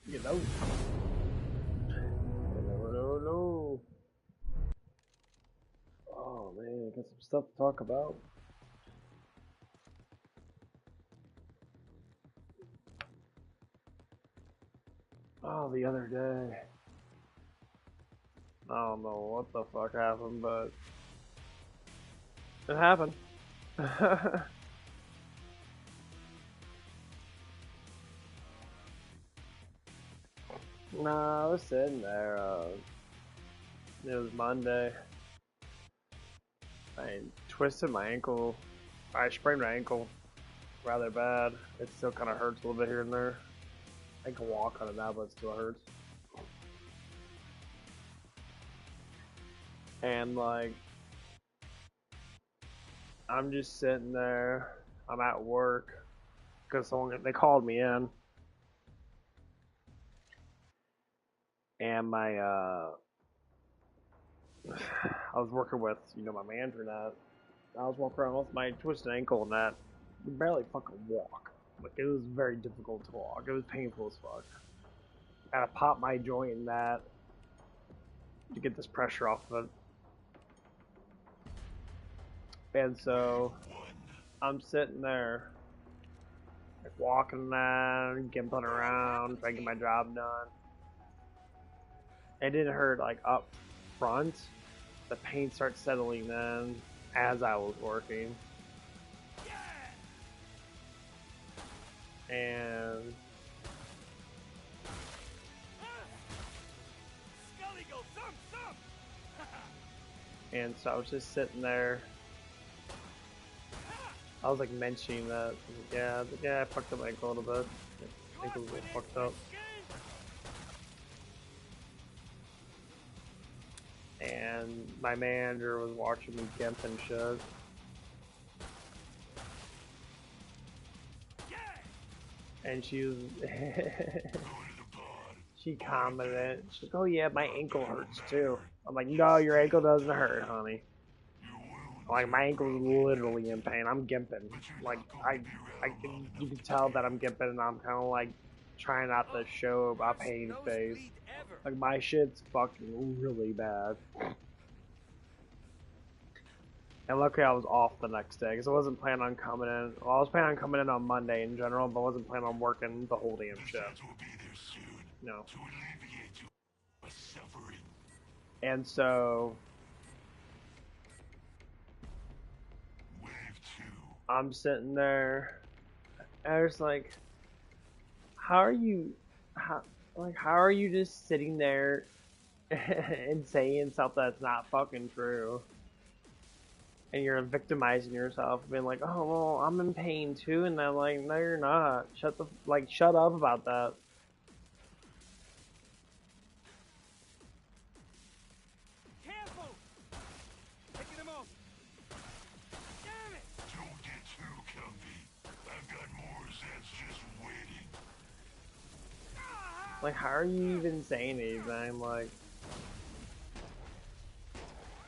You know. No. Oh man, got some stuff to talk about. Oh, the other day. I don't know what the fuck happened, but it happened. Nah, I was sitting there. It was Monday. I twisted my ankle. I sprained my ankle rather bad. It still kind of hurts a little bit here and there. I can walk on it now, but it still hurts. And like, I'm just sitting there. I'm at work because they called me in, and I was working with my manager now. I was walking around with my twisted ankle and that. I could barely fucking walk. Like it was very difficult to walk. It was painful as fuck. I had to pop my joint in that to get this pressure off of it. And so I'm sitting there, like walking around, gimping around, trying to get my job done. It didn't hurt like up front. The pain starts settling in as I was working. And so I was just sitting there. I was like mentioning that, yeah, I fucked up my ankle a little bit. My ankle was a little fucked up. And my manager was watching me gimp and shit. And she was, she commented, she's like, oh yeah, my ankle hurts too. I'm like, no, your ankle doesn't hurt, honey. Like, my ankle's literally in pain. I'm gimping. Like, you can tell that I'm gimping, and I'm kind of like trying not to show a pain face. Like, my shit's fucking really bad. And luckily I was off the next day, because I wasn't planning on coming in. Well, I was planning on coming in on Monday in general, but I wasn't planning on working the whole damn shift. No. And so I'm sitting there, and I was like, how are you just sitting there and saying something that's not fucking true? And you're victimizing yourself, being like, oh, well, I'm in pain too, and I'm like, no, you're not. Shut up about that. Careful! Taking them off. Damn it! Don't get too comfy. I've got more sets just waiting. Like, how are you even saying anything? Like,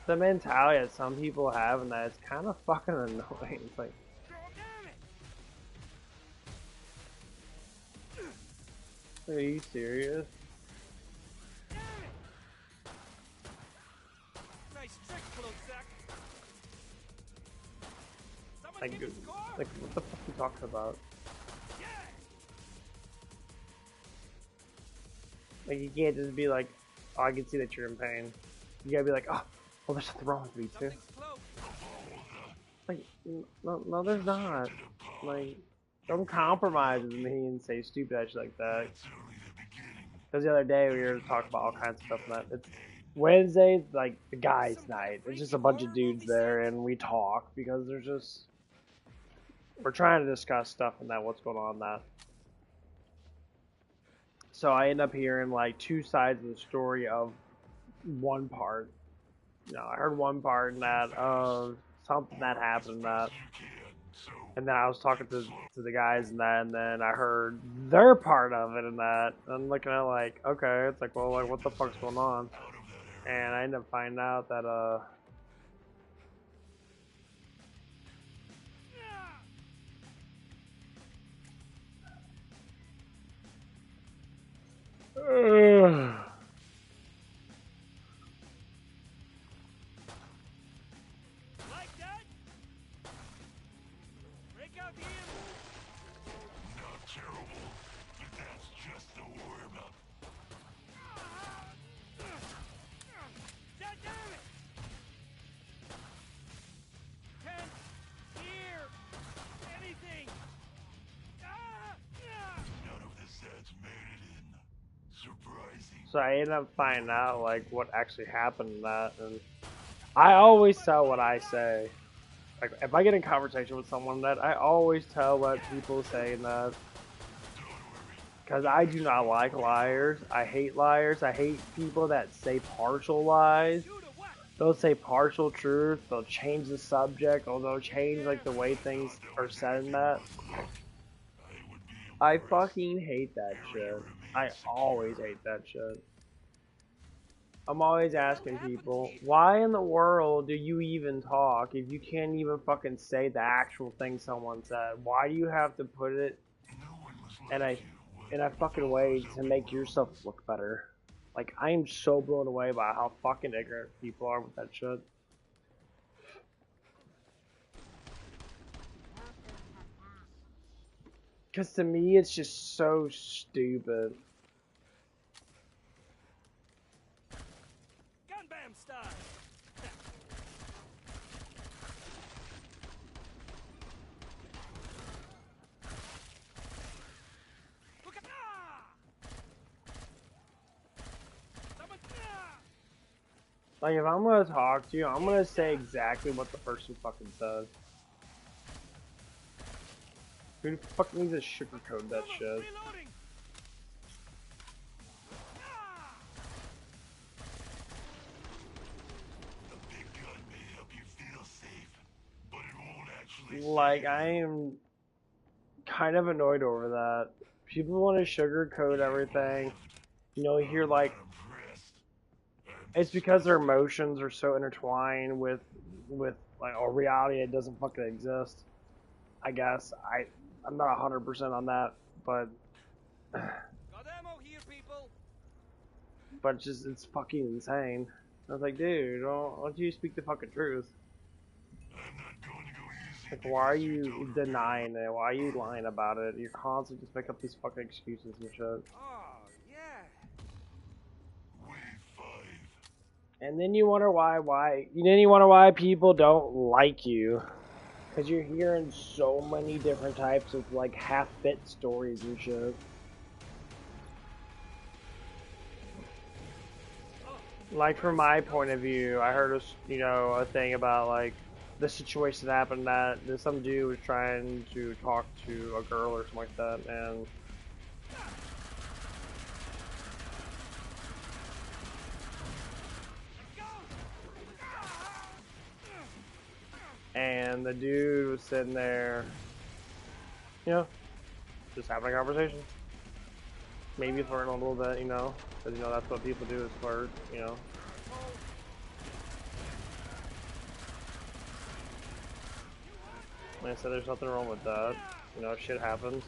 the mentality that some people have, and that it's kind of fucking annoying. It's like, are you serious? Nice trick, Cloaksack. Like, what the fuck are you talking about? Like, you can't just be like, oh, I can see that you're in pain. You gotta be like, oh, well, there's something wrong with me too. Like, no, there's not. Like, don't compromise with me and say stupid shit like that. Because the other day we were talking about all kinds of stuff and that. It's Wednesday, like the guys' night. It's just a bunch of dudes there, and we talk because we're trying to discuss stuff and that, what's going on in that. So I end up hearing like two sides of the story of one part. I heard one part in that of something that happened in that. And then I was talking to the guys and that, and then I heard their part of it and that. And I'm looking at it like, okay, it's like, well, like, what the fuck's going on? And I ended up finding out that, Ugh. Like that? Break out the ammo. Not terrible, but that's just the warm-up. God damn it! Can't hear anything. None of the sets made it in. Surprising. So I ended up finding out like what actually happened in that, and I always tell what I say. Like if I get in conversation with someone, that I always tell what people say in that, because I do not like liars. I hate liars. I hate people that say partial lies. Shoot or what? They'll say partial truth. They'll change the subject, or they'll change like the way things are said in that. I would be I impressed. fucking hate that shit. I always hate that shit. I'm always asking people, why in the world do you even talk if you can't even fucking say the actual thing someone said? Why do you have to put it No one was in like a you. in a fucking way to make yourself look better? Like I am so blown away by how fucking ignorant people are with that shit. Cause to me it's just so stupid. Gun bam style. Look at Someone Like if I'm gonna talk to you, I'm gonna say exactly what the person fucking said. Who the fuck needs to sugarcoat that shit? Reloading. A big gun may help you feel safe, but it won't actually Like save I you. am kind of annoyed over that. People want to sugarcoat everything. You know, hear like I'm impressed. it's because their emotions are so intertwined with like a reality that doesn't fucking exist. I guess I'm not 100% on that, but Got ammo here, people. just it's fucking insane. I was like, dude, don't you speak the fucking truth? I'm not going to go easy Like, why are because you you don't denying it? Why are you lying about it? You're constantly just make up these fucking excuses and shit. Oh, yeah. Wave 5. And then you wonder why people don't like you. Cause you're hearing so many different types of like half-bit stories and shit. Like from my point of view, I heard a thing about like the situation that happened that some dude was trying to talk to a girl or something like that, and the dude was sitting there, you know, just having a conversation, maybe flirting a little bit, because that's what people do is flirt. And I said there's nothing wrong with that, shit happens.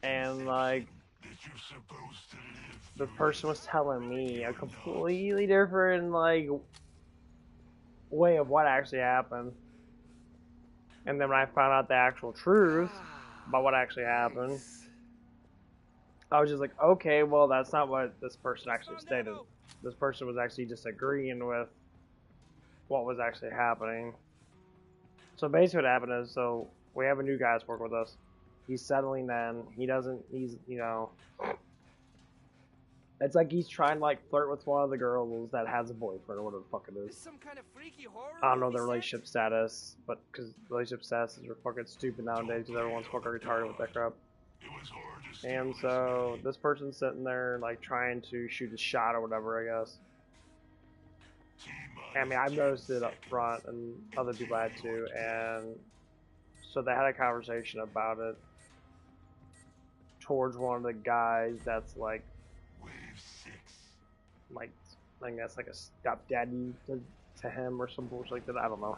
And like That you're supposed to live the through person this. was telling me a completely different like way of what actually happened. And then when I found out the actual truth about what actually happened, I was just like, okay, well, that's not what this person actually Found stated. ammo. This person was actually disagreeing with what was actually happening. So basically what happened is, so we have a new guy that's working with us. He's settling in. It's like he's trying to like flirt with one of the girls that has a boyfriend or whatever the fuck it This is. is some kind of freaky horror I don't know movie the set? relationship status, but because relationship statuses are fucking stupid nowadays because everyone's fucking retarded with that crap. It was hard to steal And this so many. this person's sitting there like trying to shoot a shot or whatever, I guess. I mean, I've 10 noticed it up seconds. front, and other people had to, and so they had a conversation about it towards one of the guys that's like Wave 6. like I think that's like a stepdaddy to him or some bullshit like that. I don't know.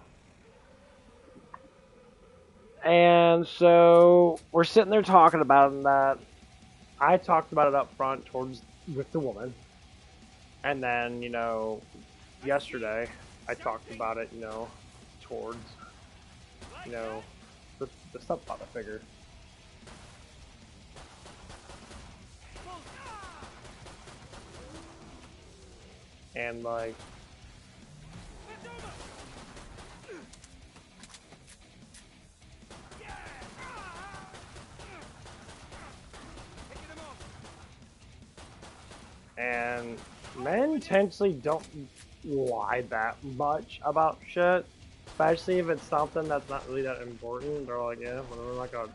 And so we're sitting there talking about it, and that I talked about it up front towards with the woman, and then yesterday I talked about it towards the stepfather figure. And like and men intentionally don't lie that much about shit. Especially if it's something that's not really that important. They're like, yeah, but they're not gonna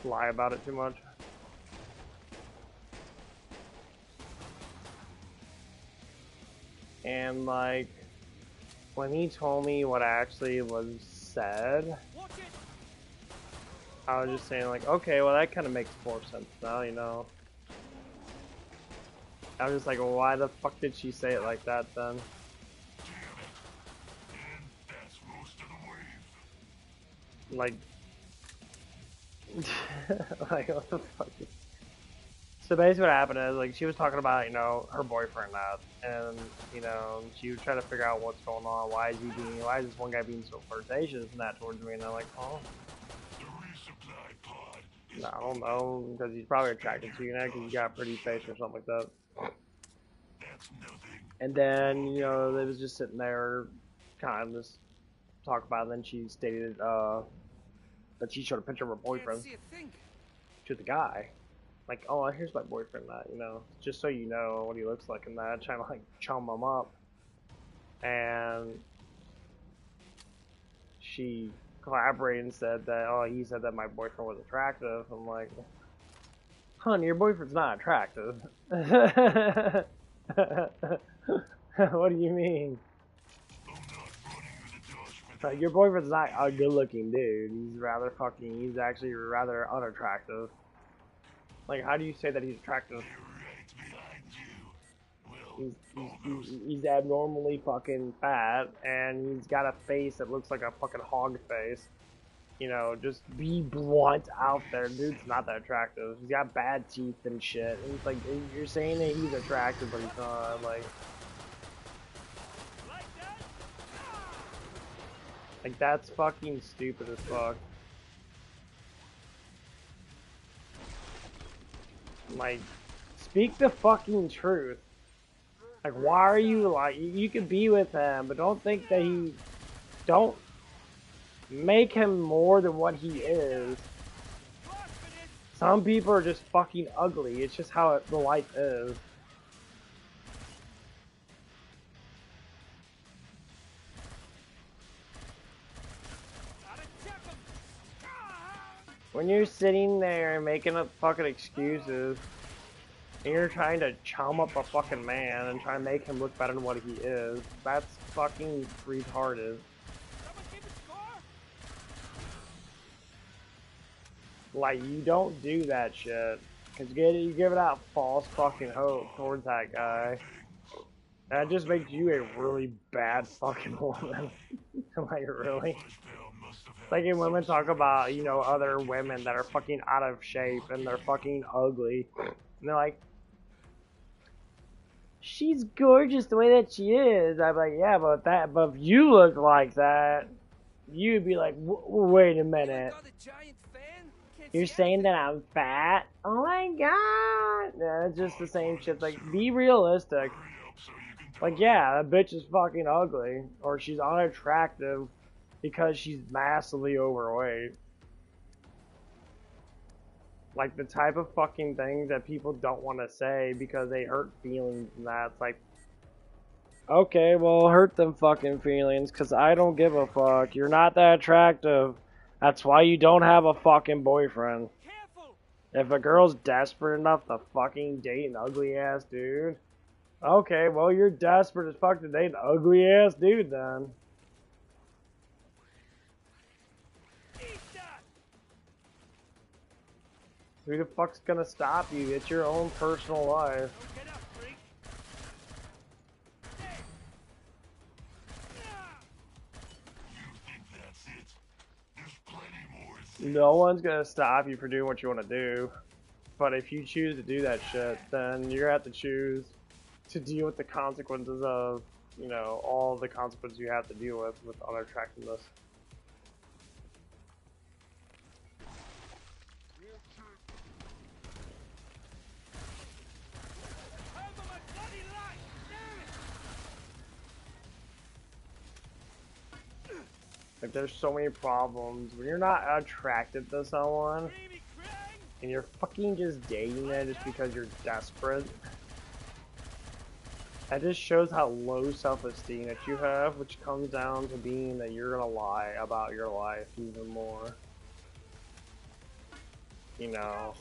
lie about it too much. And like when he told me what actually was said, I was just saying like, okay, well that kind of makes more sense now, I was just like, well, why the fuck did she say it like that then? Like, like what the fuck? So basically what happened is, like, she was talking about, her boyfriend now, and, she was trying to figure out what's going on, why is this one guy being so flirtatious and that towards me, and I'm like, oh. No, I don't know, because he's probably attracted to you now, because you got a pretty face or something like that. And then, they was just sitting there, kind of just talk about it, and then she stated, that she showed a picture of her boyfriend to the guy. Like, oh, here's my boyfriend, just so you know what he looks like and that, trying to, like, chum him up. And she collaborated and said that, oh, he said that my boyfriend was attractive. I'm like, honey, your boyfriend's not attractive. What do you mean? Like, your boyfriend's not a good-looking dude. He's actually rather unattractive. Like, how do you say that he's attractive? He's abnormally fucking fat, and he's got a face that looks like a fucking hog face. Just be blunt out there. Dude's not that attractive. He's got bad teeth and shit. And it's like, you're saying that he's attractive, but he's not. Like that's fucking stupid as fuck. Like, speak the fucking truth. Like, why are you like, you could be with him, but don't think that don't make him more than what he is. Some people are just fucking ugly. It's just how the life is. When you're sitting there making up fucking excuses, and you're trying to chum up a fucking man and try to make him look better than what he is, that's fucking retarded. Like, you don't do that shit. Cause you give it out false fucking hope towards that guy. That just makes you a really bad fucking woman. Like, really? Like, when women talk about, other women that are fucking out of shape and they're fucking ugly. And they're like, she's gorgeous the way that she is. I'm like, yeah, but if you look like that, you'd be like, wait a minute. You're saying that I'm fat? Oh my god! Yeah, it's just the same shit. Like, be realistic. Like, yeah, that bitch is fucking ugly. Or she's unattractive because she's massively overweight. Like, the type of fucking things that people don't want to say because they hurt feelings and that. It's like, okay, well, hurt them fucking feelings because I don't give a fuck. You're not that attractive. That's why you don't have a fucking boyfriend. If a girl's desperate enough to fucking date an ugly ass dude, okay, well, you're desperate as fuck to date an ugly ass dude then. Who the fuck's gonna stop you? It's your own personal life. No one's gonna stop you for doing what you want to do. But if you choose to do that shit, then you're gonna have to choose to deal with the consequences of, you know, all the consequences you have to deal with unattractiveness. Over my bloody life! Damn it! Like, there's so many problems when you're not attracted to someone Creamy crane! and you're fucking just dating them just because you're desperate. That just shows how low self-esteem that you have, which comes down to being that you're gonna lie about your life even more. You know,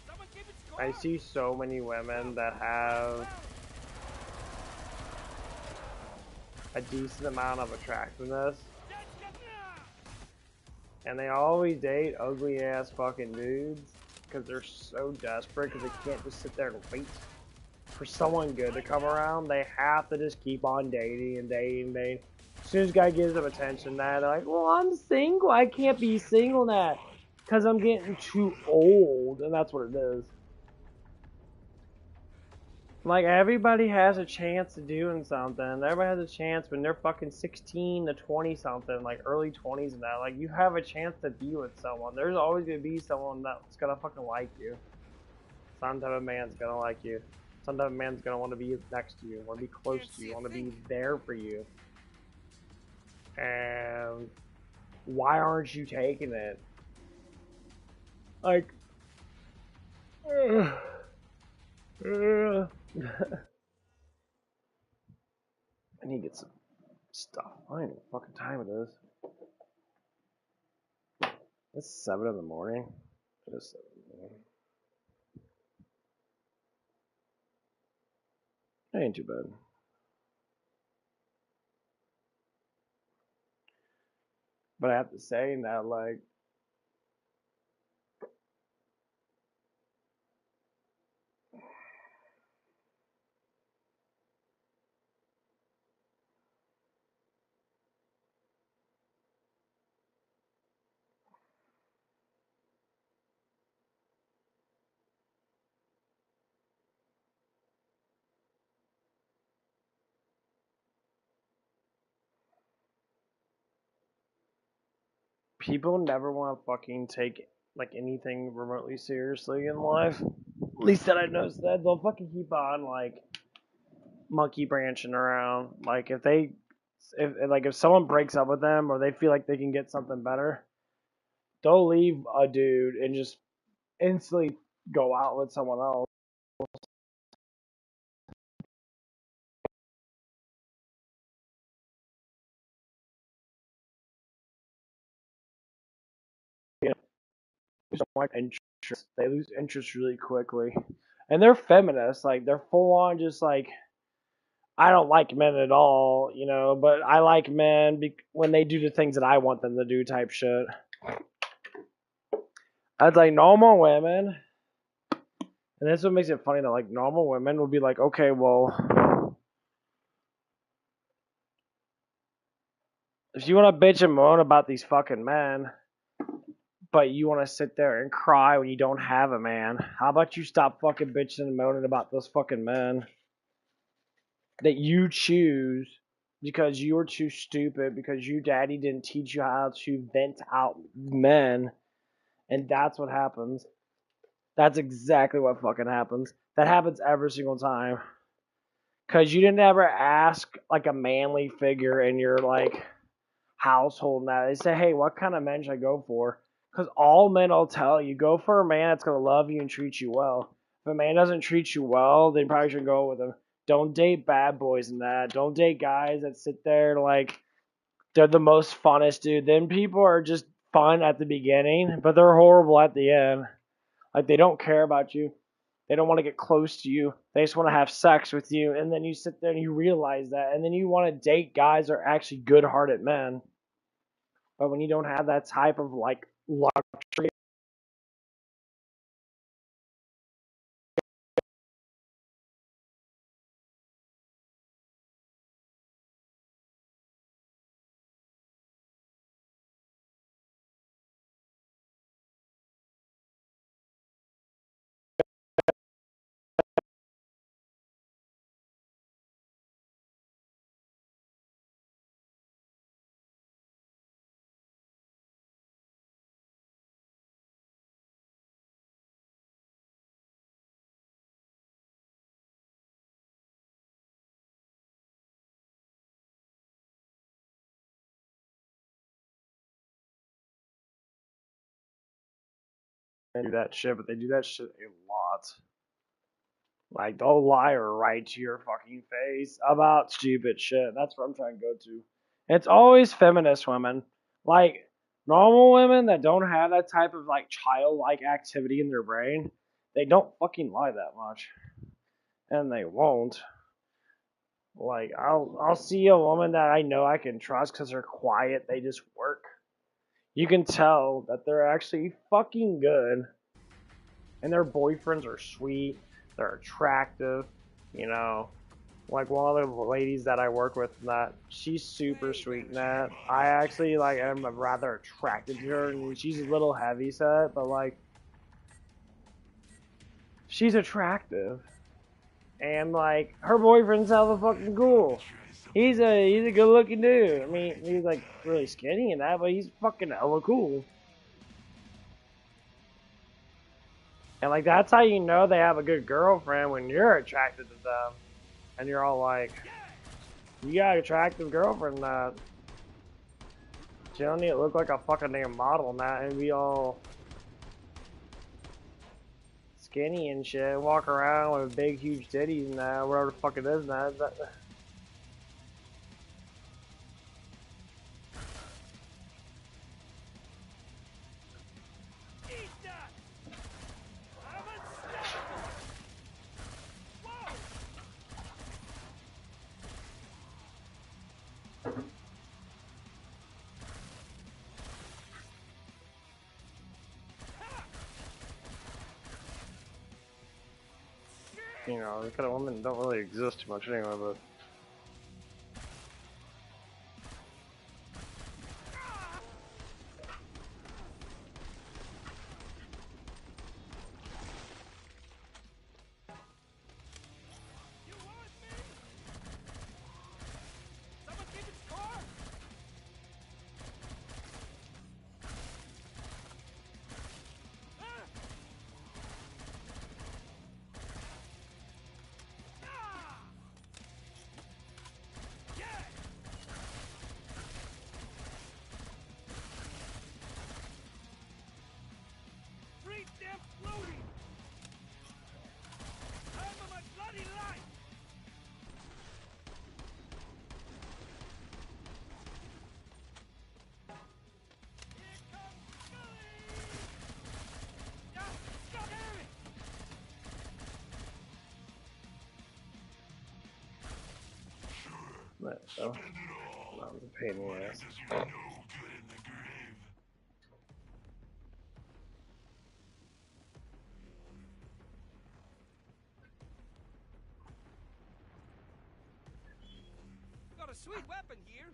Someone keep it score! I see so many women that have a decent amount of attractiveness, and they always date ugly ass fucking dudes because they're so desperate because they can't just sit there and wait for someone good to come around. They have to just keep on dating and dating and dating. As soon as a guy gives them attention, now they're like, well, I'm single. I can't be single now because I'm getting too old, and that's what it is. Like, everybody has a chance of doing something. Everybody has a chance when they're fucking 16 to 20 something, like early 20s and that. Like, you have a chance to be with someone. There's always gonna be someone that's gonna fucking like you. Some type of man's gonna like you. Some type of man's gonna want to be next to you, want to be close to you, want to be there for you. And why aren't you taking it? Like, I need to get some stuff. I don't know what fucking time it is. It's 7 in the morning. It is 7 in the morning. It ain't too bad. But I have to say that, like, people never want to fucking take, like, anything remotely seriously in life. At least that I noticed that. They'll fucking keep on, like, monkey branching around. Like, if someone breaks up with them or they feel like they can get something better, they'll leave a dude and just instantly go out with someone else. You know, they don't like interest. They lose interest really quickly, and they're feminists. Like, they're full on just like, I don't like men at all, you know, but I like men when they do the things that I want them to do, type shit. I'd like normal women, and that's what makes it funny that, like, normal women will be like, okay, well, if you want to bitch and moan about these fucking men, but you want to sit there and cry when you don't have a man, how about you stop fucking bitching and moaning about those fucking men that you choose because you were too stupid, because your daddy didn't teach you how to vent out men, and that's what happens. That's exactly what fucking happens. That happens every single time. Because you didn't ever ask, like, a manly figure in your, like, household and that. They say, hey, what kind of men should I go for? Because all men will tell you, go for a man that's going to love you and treat you well. If a man doesn't treat you well, then you probably should go with him. Don't date bad boys and that. Don't date guys that sit there like they're the most funnest dude. Then people are just fun at the beginning, but they're horrible at the end. Like, they don't care about you. They don't want to get close to you. They just want to have sex with you. And then you sit there and you realize that. And then you want to date guys that are actually good-hearted men. But when you don't have that type of, like, luxury They do that shit, but they do that shit a lot. Like, they'll lie right to your fucking face about stupid shit. That's what I'm trying to go to. It's always feminist women. Like, normal women that don't have that type of, like, childlike activity in their brain, they don't fucking lie that much. And they won't. Like, I'll see a woman that I know I can trust because they're quiet, they just work. You can tell that they're actually fucking good. And their boyfriends are sweet, they're attractive, you know. Like one of the ladies that I work with, that she's super sweet. And that I actually like am rather attracted to her. And she's a little heavy set, but like she's attractive. And like her boyfriend's hella fucking cool. He's a good looking dude. I mean, he's like really skinny and that, but he's fucking hella cool. And like that's how you know they have a good girlfriend, when you're attracted to them, and you're all like, you got an attractive girlfriend that. She don't need to look like a fucking damn model and that, and be all skinny and shit, walk around with big huge titties and that, whatever the fuck it is and that. Eat that! I'm unstoppable! Whoa! You know, the kind of women don't really exist too much anyway, but. You want me? Someone keep its car? Yeah! Freeze them floating! Time of my bloody life! Here comes Scully! Damn it! But, so, that was a pain in the ass. Does you no good in the grave. Got a sweet weapon here.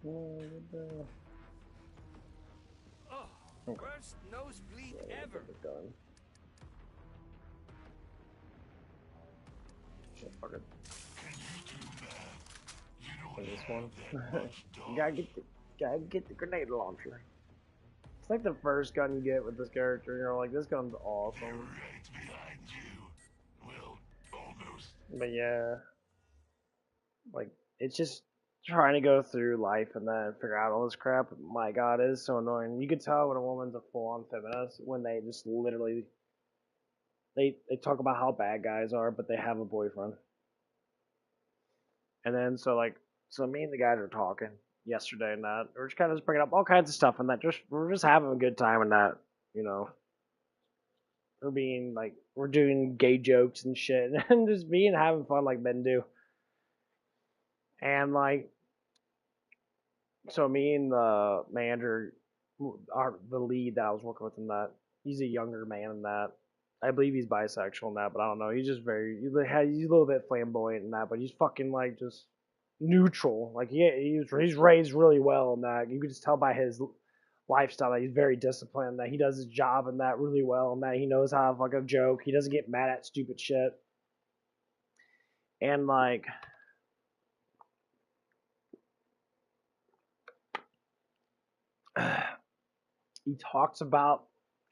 Oh, worst nosebleed ever. Gun. Shit, fuck it. For this one, you gotta get the grenade launcher. It's like the first gun you get with this character. You're like, this gun's awesome. Right behind you. Well, almost. But yeah, like it's just trying to go through life and then figure out all this crap. My God, it is so annoying. You can tell when a woman's a full-on feminist when they just literally they talk about how bad guys are, but they have a boyfriend. And then so me and the guys are talking yesterday and that we're just kind of just bringing up all kinds of stuff and that we're just having a good time and that, you know. We're doing gay jokes and shit and just being having fun like men do. And like, so me and the manager, the lead that I was working with in that, he's a younger man in that. I believe he's bisexual in that, but I don't know. He's just he's a little bit flamboyant in that, but he's fucking like just neutral. Like he's raised really well in that. You could just tell by his lifestyle that he's very disciplined, that he does his job in that really well, and that he knows how to fucking joke. He doesn't get mad at stupid shit. And like, he talks about,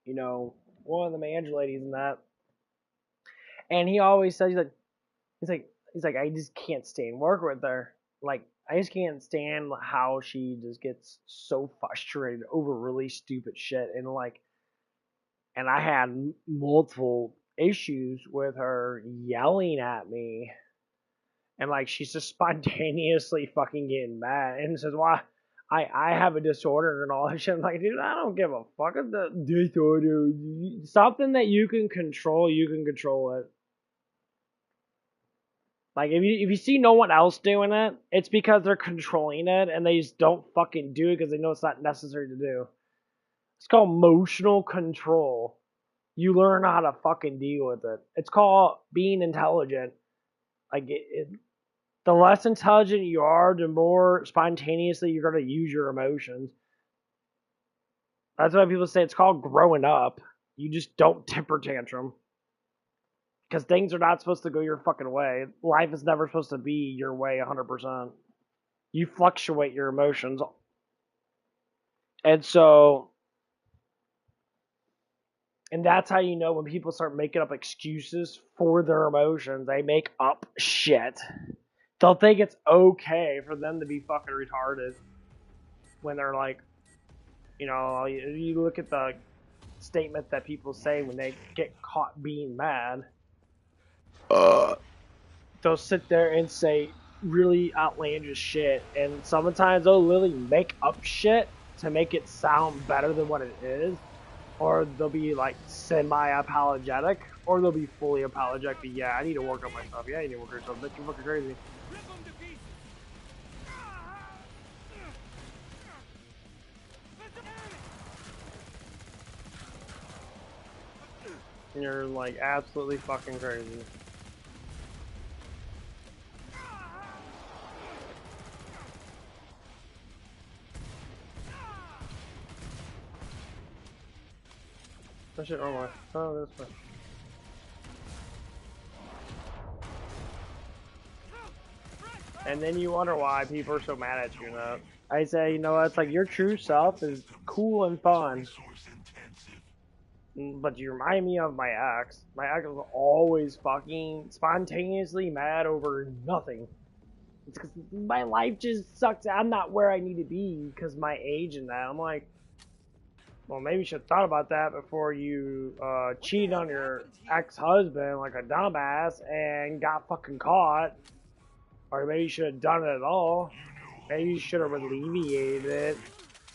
you know, one of the manager ladies and that, and he always says, he's like, he's like, I just can't stand work with her. Like, I just can't stand how she just gets so frustrated over really stupid shit. And like, and I had multiple issues with her yelling at me. And like, she's just spontaneously fucking getting mad and says, "Why? I have a disorder and all that shit." I'm like, dude, I don't give a fuck. It's the disorder. Something that you can control it. Like if you see no one else doing it, it's because they're controlling it and they just don't fucking do it because they know it's not necessary to do. It's called emotional control. You learn how to fucking deal with it. It's called being intelligent. Like the less intelligent you are, the more spontaneously you're gonna use your emotions. That's why people say it's called growing up. You just don't temper tantrum. Because things are not supposed to go your fucking way. Life is never supposed to be your way 100%. You fluctuate your emotions. And so, and that's how you know when people start making up excuses for their emotions. They make up shit. They'll think it's okay for them to be fucking retarded. When they're like, you know, you look at the statement that people say when they get caught being mad. They'll sit there and say really outlandish shit, and sometimes they'll literally make up shit to make it sound better than what it is, or they'll be like semi-apologetic, or they'll be fully apologetic. But yeah, I need to work on myself. Yeah, I need to work on myself. Bitch, you're fucking crazy. Rip 'em to pieces. And you're like absolutely fucking crazy. That shit wrong way. Oh, this way. And then you wonder why people are so mad at you, you know? I say, you know what, it's like your true self is cool and fun. But you remind me of my ex. My ex was always fucking spontaneously mad over nothing. It's because my life just sucks. I'm not where I need to be because my age and that. I'm like, well, maybe you should have thought about that before you cheated on your ex-husband like a dumbass and got fucking caught. Or maybe you should have done it at all. Maybe you should have alleviated it.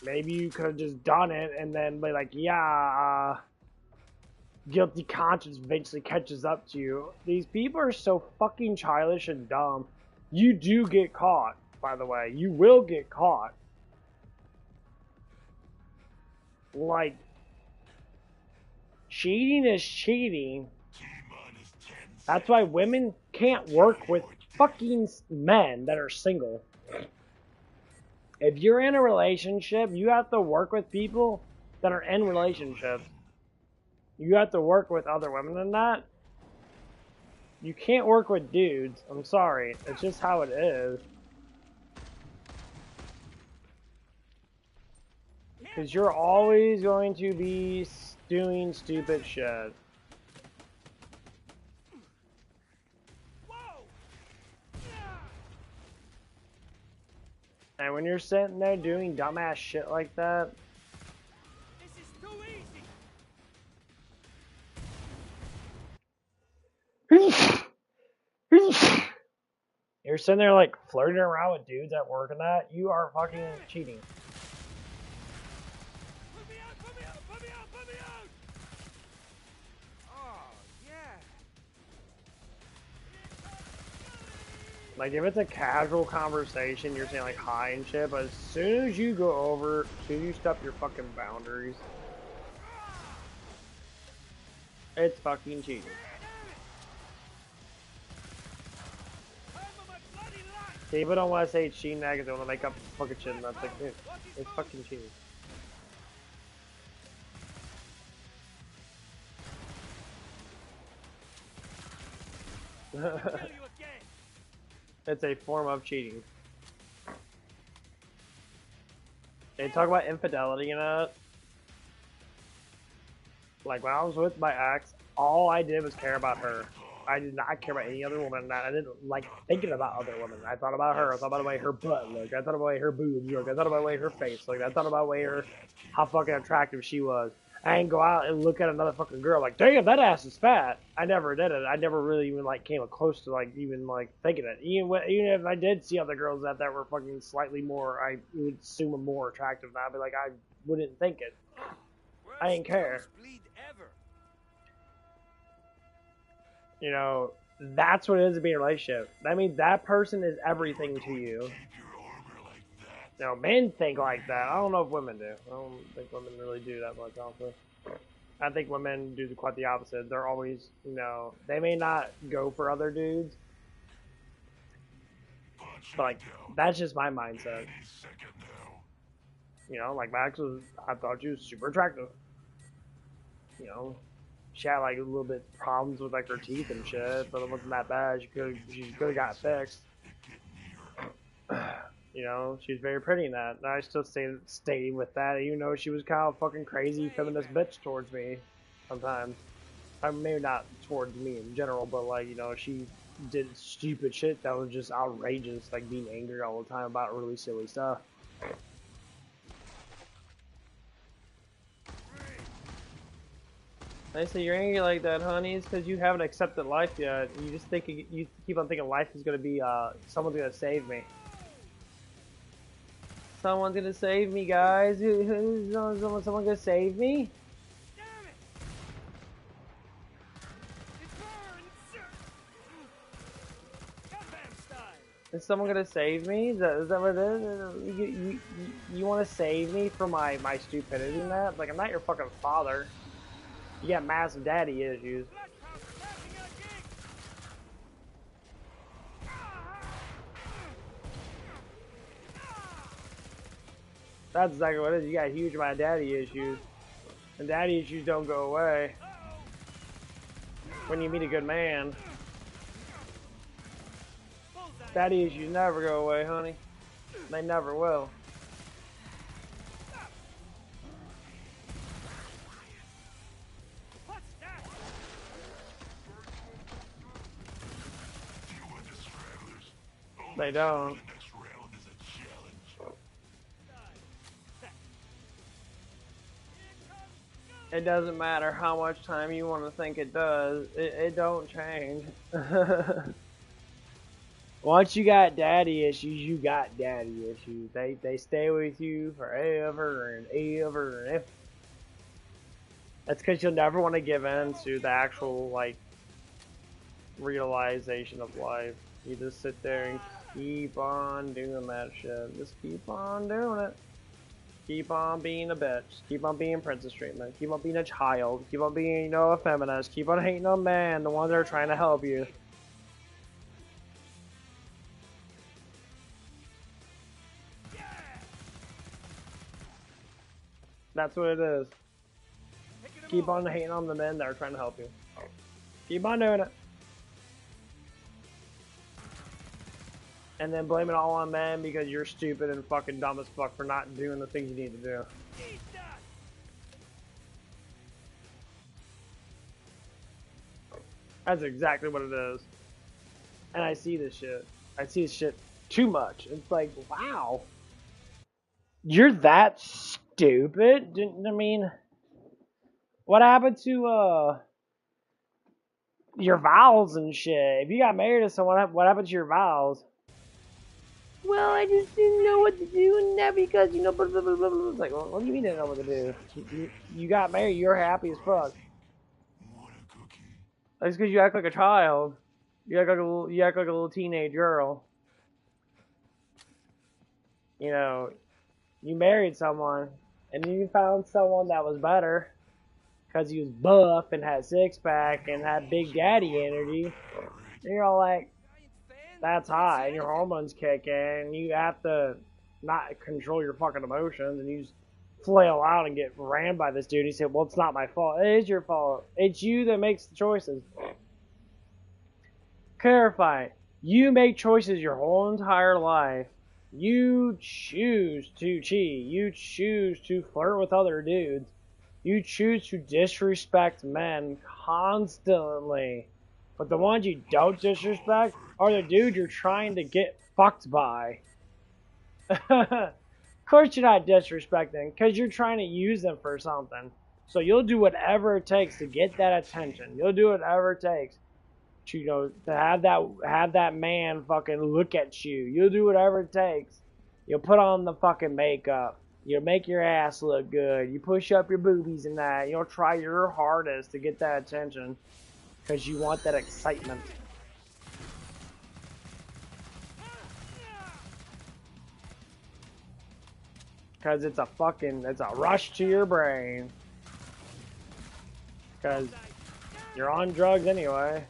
Maybe you could have just done it and then be like, yeah, guilty conscience eventually catches up to you. These people are so fucking childish and dumb. You do get caught, by the way. You will get caught. Like, cheating is cheating. That's why women can't work with fucking men that are single. If you're in a relationship, you have to work with people that are in relationships. You have to work with other women than that. You can't work with dudes. I'm sorry. It's just how it is. Because you're always going to be doing stupid shit. And when you're sitting there doing dumbass shit like that, This is too easy. you're sitting there like flirting around with dudes at work and that, you are fucking cheating. Put me out, put me out, put me out, put me out! Oh, yeah. Like if it's a casual conversation, you're saying like hi and shit, but as soon as you go over, as soon as you step your fucking boundaries, it's fucking cheating. People don't want to say it's cheating now because they want to make up fucking shit, and that's like, dude, it's fucking cheating. It's a form of cheating. They talk about infidelity and that. Like when I was with my ex, all I did was care about her. I did not care about any other woman. I didn't like thinking about other women. I thought about her. I thought about the way her butt looked. I thought about the way her boobs looked. I thought about the way her face looked. I thought about the way how fucking attractive she was. I didn't go out and look at another fucking girl like, damn, that ass is fat. I never did it. I never really even like came close to like even like thinking it. Even if I did see other girls that were fucking slightly more, I would assume were more attractive. Now, but like I wouldn't think it. I didn't care. You know, that's what it is to be in a relationship. That means that person is everything to you. Now, men think like that. I don't know if women do. I don't think women really do that much, honestly. I think women do quite the opposite. They're always, you know, they may not go for other dudes, but like, that's just my mindset. You know, like Max was, I thought she was super attractive. You know, she had like a little bit problems with like her teeth and shit, but it wasn't that bad. She could have got fixed. You know, she was very pretty in that. And I still stayed with that, even though she was kind of fucking crazy feminist bitch towards me sometimes. I mean, maybe not towards me in general, but like, you know, she did stupid shit that was just outrageous, like being angry all the time about really silly stuff. They say you're angry like that, honey. It's because you haven't accepted life yet. You just think you keep on thinking life is gonna be someone's gonna save me. Someone's gonna save me, guys. Who's someone gonna save me? Damn it! It's burns! Goddamn style! Is someone gonna save me? Is that what it is? You want to save me from my stupidity in that? Like, I'm not your fucking father. You got massive daddy issues. That's exactly what it is. You got huge amount of daddy issues. And daddy issues don't go away when you meet a good man. Daddy issues never go away, honey. They never will. They don't. It doesn't matter how much time you want to think it does. It don't change. Once you got daddy issues, you got daddy issues. They stay with you forever and ever and ever. That's because you'll never want to give in to the actual like realization of life. You just sit there and keep on doing that shit. Just keep on doing it. Keep on being a bitch. Keep on being princess treatment. Keep on being a child. Keep on being, you know, a feminist. Keep on hating on men, the ones that are trying to help you. That's what it is. Keep on hating on the men that are trying to help you. Keep on doing it. And then blame it all on men because you're stupid and fucking dumb as fuck for not doing the things you need to do. That's exactly what it is. And I see this shit. I see this shit too much. It's like, wow. You're that stupid? I mean, what happened to, your vows and shit? If you got married to someone, what happened to your vows? Well, I just didn't know what to do and that because, you know, blah, blah, blah, blah, blah. It's like, well, what do you mean you didn't know what to do? You got married, you're happy as fuck. That's because you act like a child. You act like a little teenage girl. You know, you married someone, and you found someone that was better because he was buff and had six-pack and had big daddy energy. And you're all like, that's hot, and your hormones kick in, and you have to not control your fucking emotions, and you just flail out and get rammed by this dude. And you say, well, it's not my fault. It is your fault. It's you that makes the choices. Clarify. You make choices your whole entire life. You choose to cheat. You choose to flirt with other dudes. You choose to disrespect men constantly. But the ones you don't disrespect are the dude you're trying to get fucked by. Of course you're not disrespecting, because you're trying to use them for something. So you'll do whatever it takes to get that attention. You'll do whatever it takes to, you know, to have that man fucking look at you. You'll do whatever it takes. You'll put on the fucking makeup. You'll make your ass look good. You push up your boobies and that. You'll try your hardest to get that attention because you want that excitement. Because it's a rush to your brain. Because you're on drugs anyway.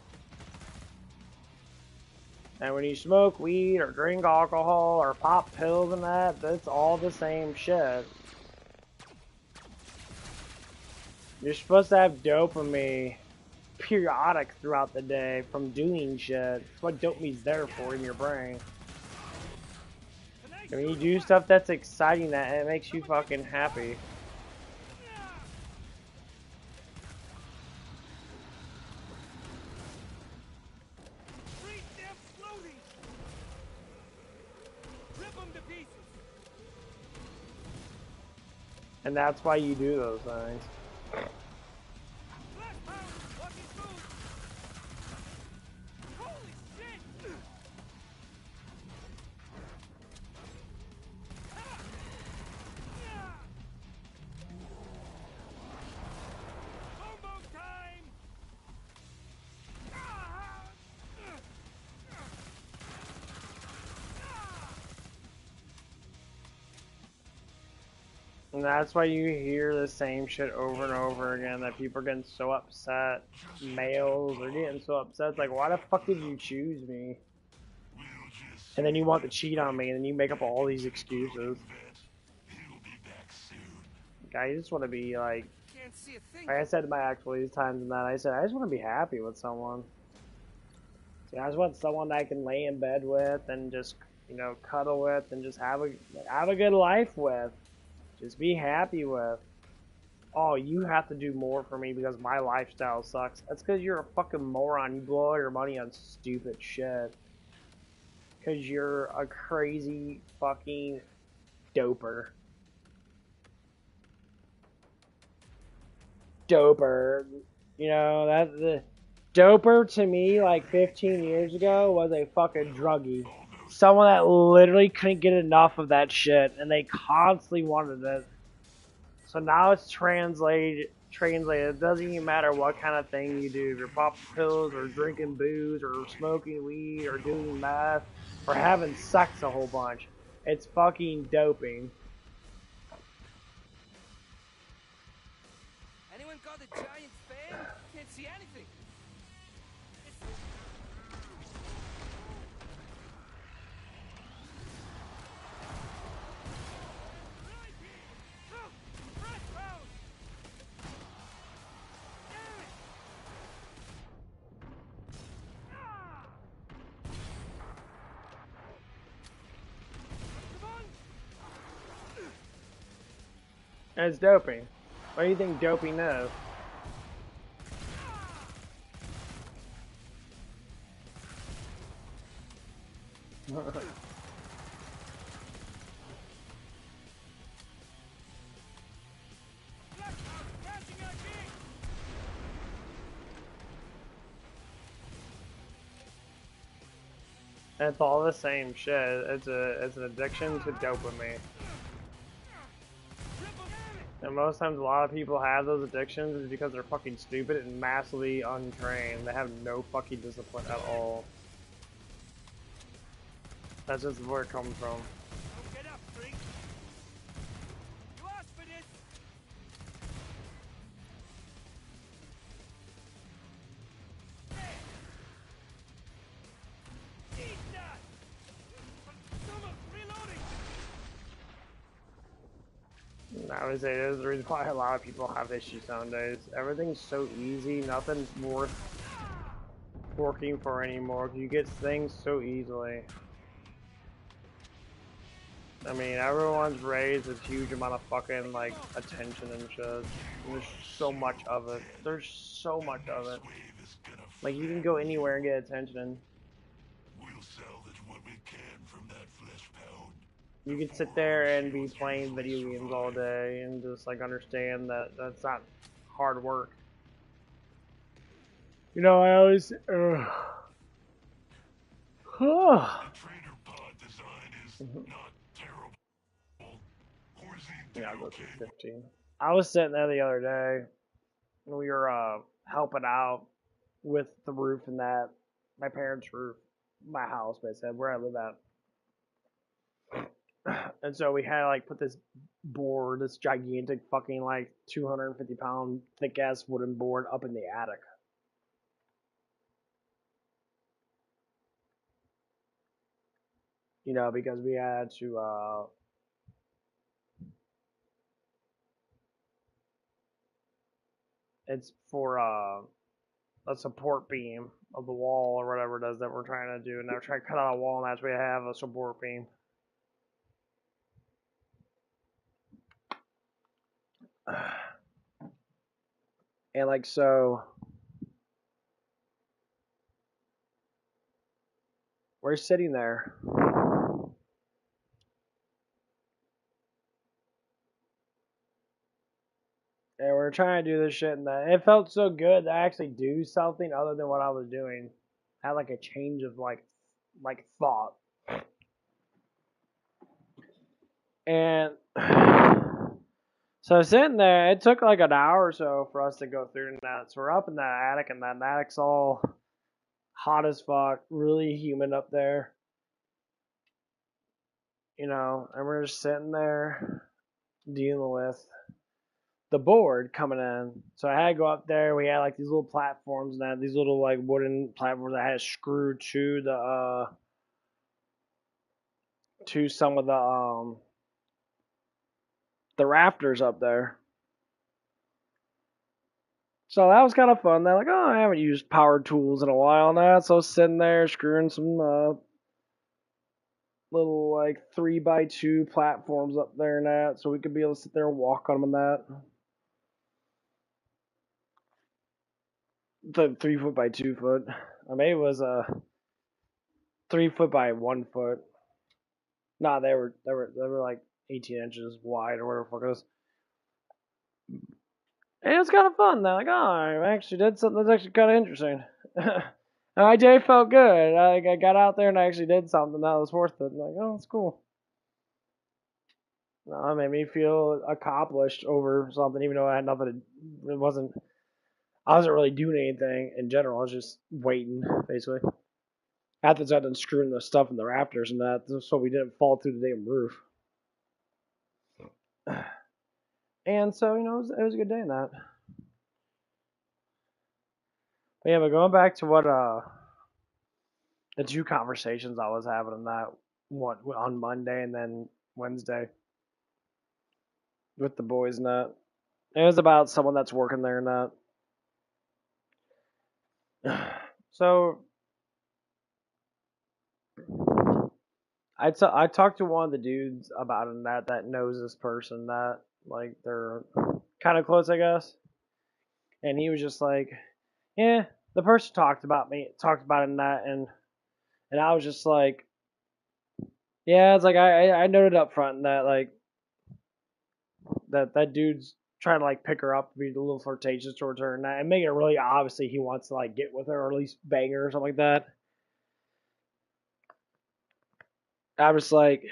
And when you smoke weed or drink alcohol or pop pills and that, that's all the same shit. You're supposed to have dopamine periodic throughout the day from doing shit. That's what dopamine's there for in your brain. And when you do stuff that's exciting, that it makes you fucking happy. And that's why you do those things. And that's why you hear the same shit over and over again, that people are getting so upset. Males are getting so upset. It's like, why the fuck did you choose me? And then you want to cheat on me, and then you make up all these excuses. I just want to be like I said to my ex these times and that, I said, I just want to be happy with someone. See, I just want someone that I can lay in bed with and just, you know, cuddle with and just have a good life with. Just be happy with. Oh, you have to do more for me because my lifestyle sucks. That's because you're a fucking moron. You blow all your money on stupid shit. Because you're a crazy fucking doper. Doper. You know, the doper to me like 15 years ago was a fucking druggie. Someone that literally couldn't get enough of that shit and they constantly wanted it. So now it's translated. It doesn't even matter what kind of thing you do. If you're popping pills or drinking booze or smoking weed or doing meth or having sex a whole bunch. It's fucking doping. Anyone got a giant fan? Can't see anything. And it's doping. What do you think doping is? It's all the same shit. It's an addiction to dopamine. And most times a lot of people have those addictions is because they're fucking stupid and massively untrained. They have no fucking discipline at all. That's just where it comes from. Get up, freak. You asked for this. Eat that. Someone's reloading. I would say there's the reason why a lot of people have issues nowadays. Everything's so easy, nothing's worth working for anymore. You get things so easily. I mean, everyone's raised with huge amount of fucking, like, attention and shit. And there's so much of it. There's so much of it. Like, you can go anywhere and get attention. We'll salvage what we can from that flesh pound. You can sit there and be playing video games all day and just, like, understand that that's not hard work. You know, I always... The trader pod design is not terrible. Horsey Yeah, I'll did go okay. through 15. I was sitting there the other day, and we were helping out with the roof and that. My parents' roof, my house, basically, where I live at. And so we had like put this board, this gigantic fucking like 250-pound thick ass wooden board up in the attic. You know, because we had to it's for a support beam of the wall or whatever it is that we're trying to do, and they're trying to cut out a wall, and that's why we have a support beam. And like so, we're sitting there. And we're trying to do this shit, and that it felt so good to actually do something other than what I was doing. I had like a change of like thought. And so sitting there, it took like an hour or so for us to go through that. So we're up in that attic, and that attic's all hot as fuck, really humid up there. You know, and we're just sitting there dealing with the board coming in. So I had to go up there. We had like these little platforms and that, these little like wooden platforms that had screwed to some of the rafters up there. So that was kind of fun. They're like, oh, I haven't used power tools in a while now. So I was sitting there screwing some little like 3x2 platforms up there and that, so we could be able to sit there and walk on them and that. The 3 foot by 2 foot. I mean, it was 3 foot by 1 foot. Nah, they were like 18 inches wide or whatever the fuck it was. And it was kind of fun. They're like, oh, I actually did something that's actually kind of interesting. And my day felt good. I got out there and I actually did something that was worth it. I'm like, oh, it's cool. No, it made me feel accomplished over something, even though I had nothing to, it wasn't, I wasn't really doing anything in general. I was just waiting, basically. After I done screwing the stuff in the rafters and that, so we didn't fall through the damn roof. And so, you know, it was a good day in that. But yeah, but going back to what the two conversations I was having in that one on Monday and then Wednesday with the boys and that. It was about someone that's working there and that. So I talked to one of the dudes about it that knows this person that like they're kind of close, I guess. And he was just like, yeah, the person talked about it and that, and I was just like, yeah, it's like I noted up front that like that dude's trying to like pick her up, be a little flirtatious towards her and that, and make it really obviously he wants to like get with her or at least bang her or something like that. I'm just like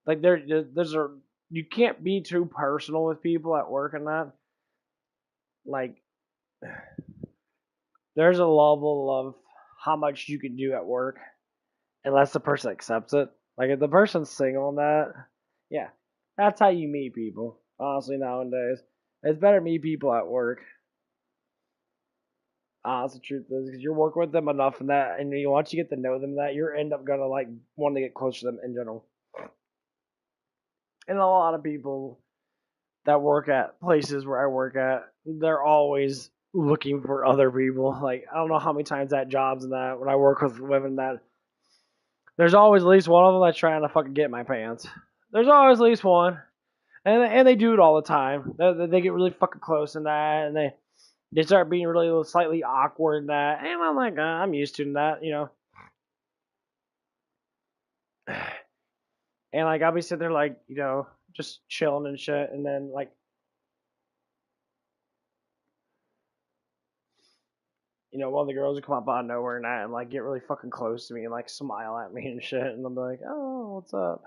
there's a you can't be too personal with people at work and that. Like there's a level of how much you can do at work unless the person accepts it. Like if the person's single and that, yeah, that's how you meet people. Honestly, nowadays, it's better to meet people at work. Honest, the truth is, because you're working with them enough and that, and once you get to know them, that you're end up gonna like want to get closer to them in general. And a lot of people that work at places where I work at, they're always looking for other people. Like I don't know how many times that jobs and that when I work with women that there's always at least one of them that's trying to fucking get in my pants. There's always at least one, and they do it all the time. They get really fucking close and that, and they start being really slightly awkward. That, and I'm like, I'm used to that, you know. And like I'll be sitting there like, you know, just chilling and shit, and then like, you know, one of the girls would come up out of nowhere and that and like get really fucking close to me and like smile at me and shit, and I'm like, oh, what's up?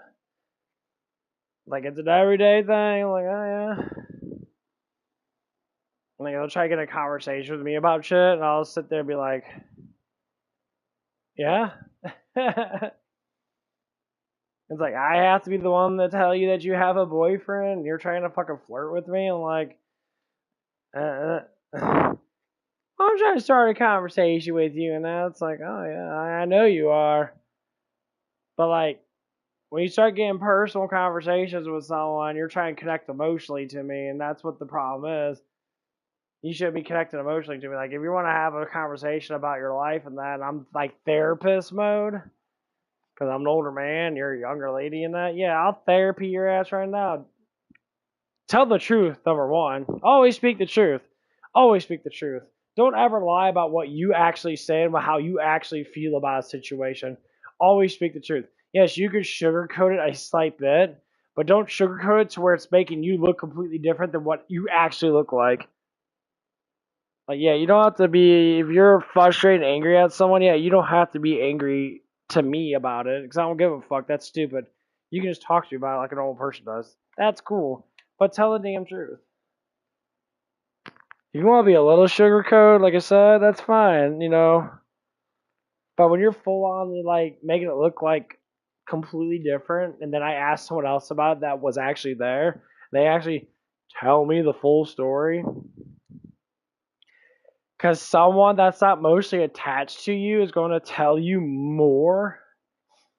Like it's an everyday thing. I'm like, oh yeah. Like they'll try to get a conversation with me about shit, and I'll sit there and be like, yeah. It's like I have to be the one to tell you that you have a boyfriend and you're trying to fucking flirt with me. I'm like, I'm trying to start a conversation with you, and now it's like, oh yeah, I know you are. But like, when you start getting personal conversations with someone, you're trying to connect emotionally to me, and that's what the problem is. You should be connected emotionally to me. Like, if you want to have a conversation about your life and that, I'm like therapist mode, because I'm an older man, you're a younger lady and that. Yeah, I'll therapy your ass right now. Tell the truth, number one. Always speak the truth. Always speak the truth. Don't ever lie about what you actually say and how you actually feel about a situation. Always speak the truth. Yes, you could sugarcoat it a slight bit, but don't sugarcoat it to where it's making you look completely different than what you actually look like. Like, yeah, you don't have to be, if you're frustrated and angry at someone, yeah, you don't have to be angry to me about it, because I don't give a fuck. That's stupid. You can just talk to me about it like a normal person does. That's cool. But tell the damn truth. If you want to be a little sugarcoat, like I said, that's fine, you know. But when you're full on, like, making it look like completely different, and then I ask someone else about it that was actually there, they actually tell me the full story. Because someone that's not emotionally attached to you is going to tell you more.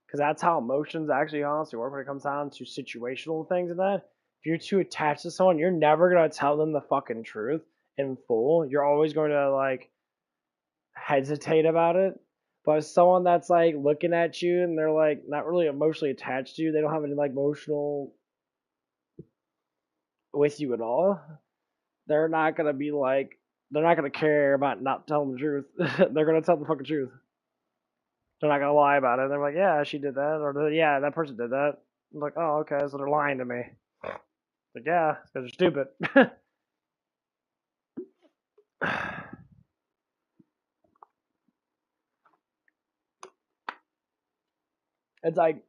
Because that's how emotions actually honestly work when it comes down to situational things and that. If you're too attached to someone, you're never going to tell them the fucking truth in full. You're always going to, like, hesitate about it. But someone that's, like, looking at you and they're, like, not really emotionally attached to you, they don't have any, like, emotional with you at all, they're not going to be, like, they're not going to care about not telling the truth. They're going to tell the fucking truth. They're not gonna lie about it. They're like, yeah, she did that, or yeah, that person did that. I'm like, oh, okay, so they're lying to me. Like, yeah, because they're stupid. It's like,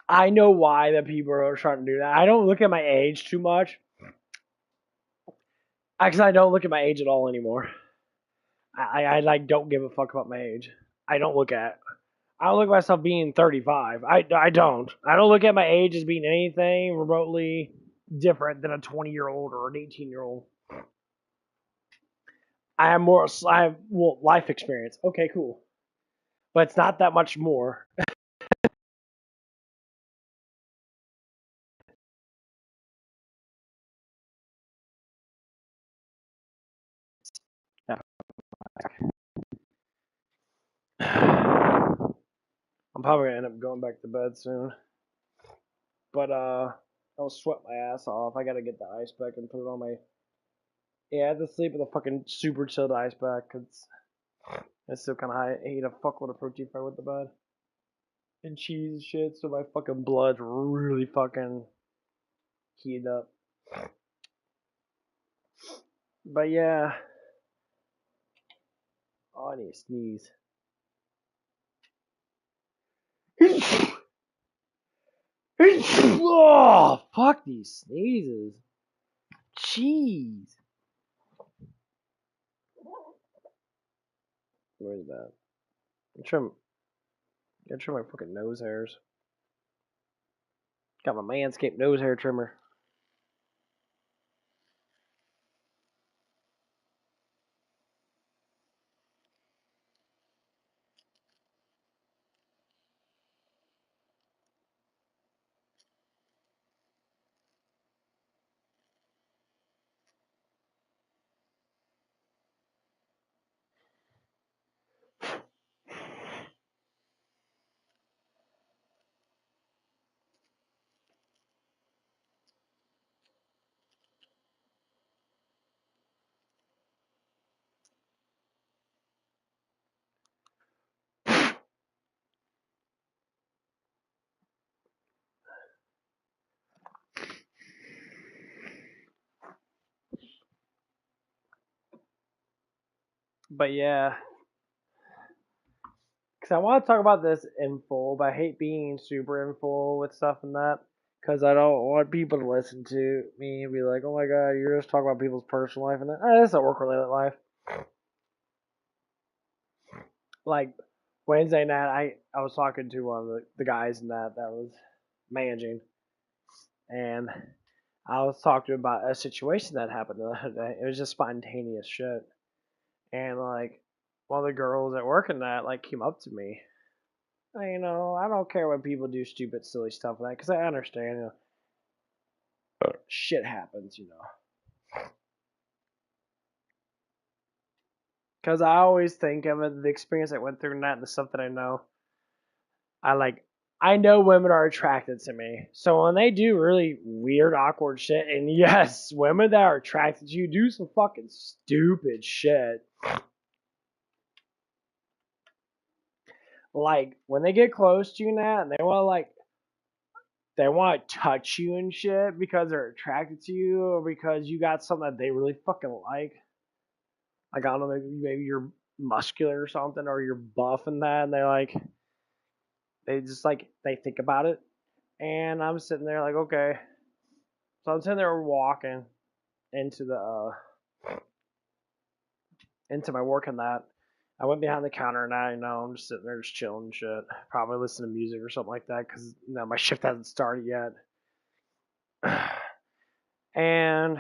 I know why the people are trying to do that. I don't look at my age too much, because I don't look at my age at all anymore. I like don't give a fuck about my age. I don't look at. I don't look at myself being 35. I don't. I don't look at my age as being anything remotely different than a 20-year-old or an 18-year-old. I have well, life experience. Okay, cool. But it's not that much more. I'm probably gonna end up going back to bed soon. But I'll sweat my ass off. I gotta get the ice pack and put it on my. Yeah, I have to sleep with a fucking super chilled ice pack because it's still kind of high. I ate a fuckload of protein fry with the bed and cheese and shit, so my fucking blood's really fucking heated up. But yeah, oh, I need to sneeze. Oh, fuck these sneezes. Jeez. Where's that? Gotta trim my fucking nose hairs. Got my Manscaped nose hair trimmer. But yeah, because I want to talk about this in full, but I hate being super in full with stuff and that. Because I don't want people to listen to me and be like, oh my god, you're just talking about people's personal life and that. It's a work related life. Like Wednesday night, I was talking to one of the guys in that was managing, and I was talking about a situation that happened the other day. It was just spontaneous shit, and like one of the girls at work in that like came up to me. I don't care when people do stupid, silly stuff like that because I understand. Shit happens. Because I always think of it, the experience I went through and that, and the stuff that I know. I like I know women are attracted to me. So when they do really weird, awkward shit, and yes, women that are attracted to you do some fucking stupid shit. Like when they get close to you now and they want to touch you and shit because they're attracted to you or because you got something that they really fucking like. Like I don't know, maybe you're muscular or something or you're buff and that, and they just they think about it. And I'm sitting there like, okay. So I'm sitting there walking into the into my work and that. I went behind the counter and I'm just sitting there just chilling and shit. Probably listening to music or something like that because my shift hasn't started yet. And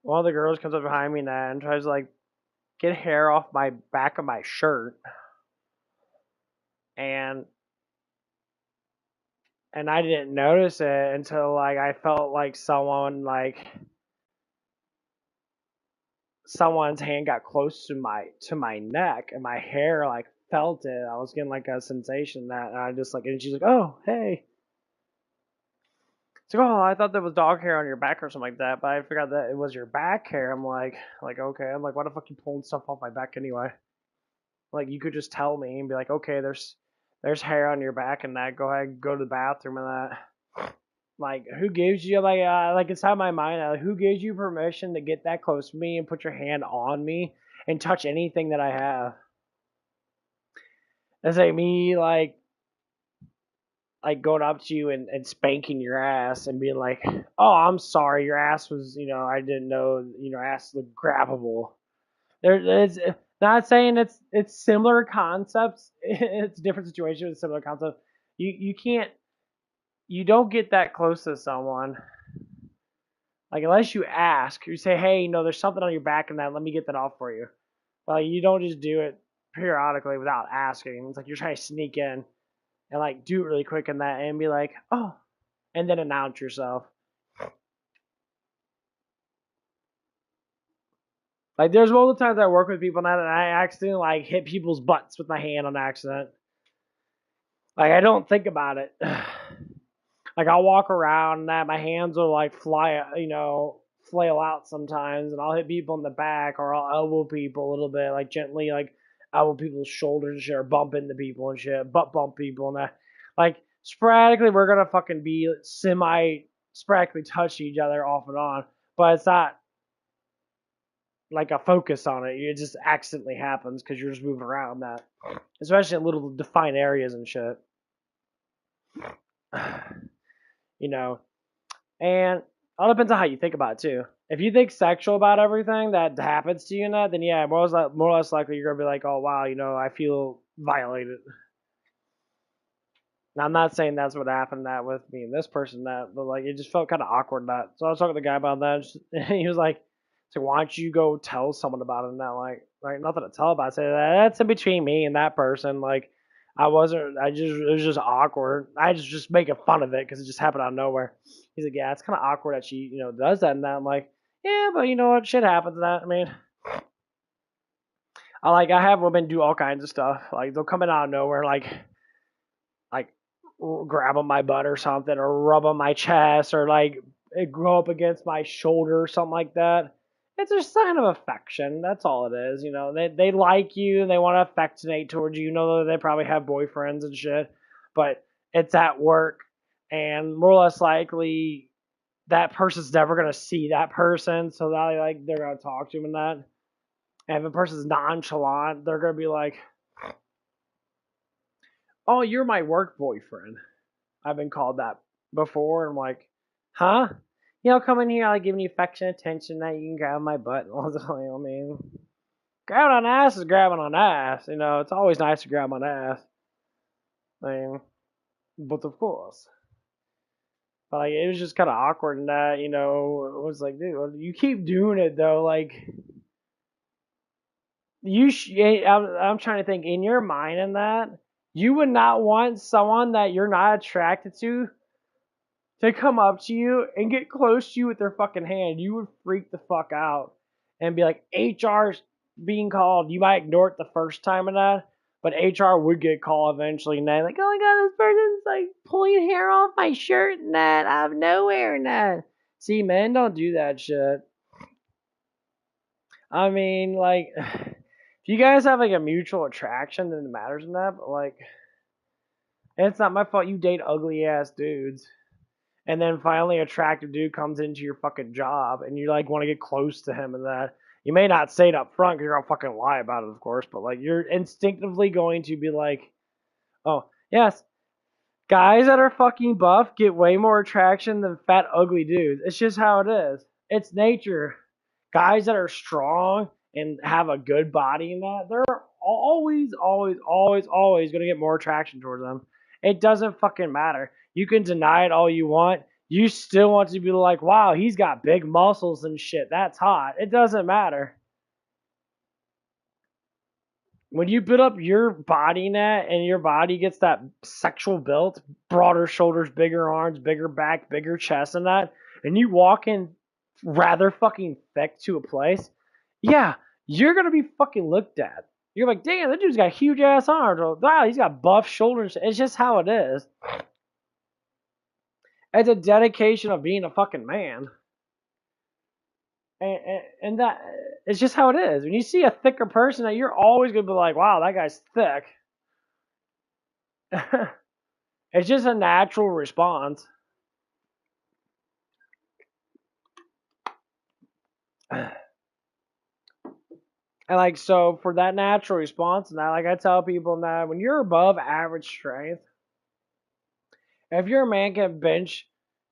one of the girls comes up behind me now and tries to get hair off my back of my shirt. And I didn't notice it until I felt like someone's hand got close to my neck and my hair felt it. I was getting a sensation that and I just and she's like, oh hey. It's like, oh, I thought that was dog hair on your back or something like that, but I forgot that it was your back hair. I'm okay. I'm like, why the fuck you pulling stuff off my back anyway? Like, you could just tell me and be like, okay, there's hair on your back and that. Go ahead, go to the bathroom and that. Like, who gives you inside my mind? Who gives you permission to get that close to me and put your hand on me and touch anything that I have? It's like me going up to you and spanking your ass and being like, oh, I'm sorry, your ass was, I didn't know, ass looked grabbable. It's not saying it's similar concepts. It's different situations, similar concepts. You don't get that close to someone. Like, unless you ask, you say, hey, there's something on your back and that, let me get that off for you. But you don't just do it periodically without asking. It's like you're trying to sneak in and do it really quick in that and be like, oh, and then announce yourself. Like there's multiple times I work with people now and I accidentally hit people's butts with my hand on accident. Like I don't think about it. Like I'll walk around and that my hands will flail out sometimes and I'll hit people in the back or I'll elbow people a little bit, gently elbow people's shoulders and shit or bump into people and shit, butt bump people and that. Sporadically we're gonna fucking be sporadically touch each other off and on, but it's not a focus on it. It just accidentally happens because you're just moving around that, especially in little defined areas and shit. And it all depends on how you think about it too. If you think sexual about everything that happens to you and that, then yeah, more or less likely you're gonna be like, oh wow, I feel violated. Now I'm not saying that's what happened that with me and this person that, but it just felt kind of awkward that. So I was talking to the guy about that, and he was like, "So why don't you go tell someone about it?" And that nothing to tell about. I said that's in between me and that person. I wasn't. It was just awkward. I just making fun of it because it just happened out of nowhere. He's like, yeah, it's kind of awkward that she does that and that. I'm like, yeah, but you know what, shit happens. That I mean. I have women do all kinds of stuff. They'll come in out of nowhere, like grab on my butt or something, or rub on my chest, or go up against my shoulder or something like that. It's a sign of affection. That's all it is. They like you. They want to affectionate towards you. That they probably have boyfriends and shit, but it's at work, and more or less likely that person's never gonna see that person, so they're gonna talk to him and that. And if a person's nonchalant, they're gonna be like, "Oh, you're my work boyfriend." I've been called that before. I'm like, "Huh? You know, come in here, I'll give you affection, attention, that you can grab my butt." I was like, I mean, grabbing on ass is grabbing on ass. You know, it's always nice to grab on ass. I mean, but of course. But like, it was just kind of awkward in that, you know, it was like, dude, you keep doing it though. Like, I'm trying to think in your mind in that you would not want someone that you're not attracted to come up to you and get close to you with their fucking hand. You would freak the fuck out and be like, HR's being called. You might ignore it the first time of that, but HR would get called eventually. And they're like, oh my god, this person's like pulling hair off my shirt and that out of nowhere and that. See, men don't do that shit. I mean, like, if you guys have like a mutual attraction, then it matters in that. But like, it's not my fault you date ugly ass dudes. And then finally, a attractive dude comes into your fucking job, and you like want to get close to him, and that you may not say it up front because you're gonna fucking lie about it, of course. But like, you're instinctively going to be like, "Oh, yes, guys that are fucking buff get way more attraction than fat, ugly dudes. It's just how it is. It's nature. Guys that are strong and have a good body and that, they're always going to get more attraction towards them. It doesn't fucking matter. You can deny it all you want. You still want to be like, wow, he's got big muscles and shit. That's hot. It doesn't matter. When you build up your body net and your body gets that sexual built, broader shoulders, bigger arms, bigger back, bigger chest, and that, and you walk in rather fucking thick to a place, yeah, you're gonna be fucking looked at. You're like, damn, that dude's got huge ass arms. Or, wow, he's got buff shoulders. It's just how it is. It's a dedication of being a fucking man. And that it's just how it is. When you see a thicker person, you're always gonna be like, "Wow, that guy's thick." It's just a natural response. And like so, for that natural response, and like I tell people now, when you're above average strength, if your man can bench,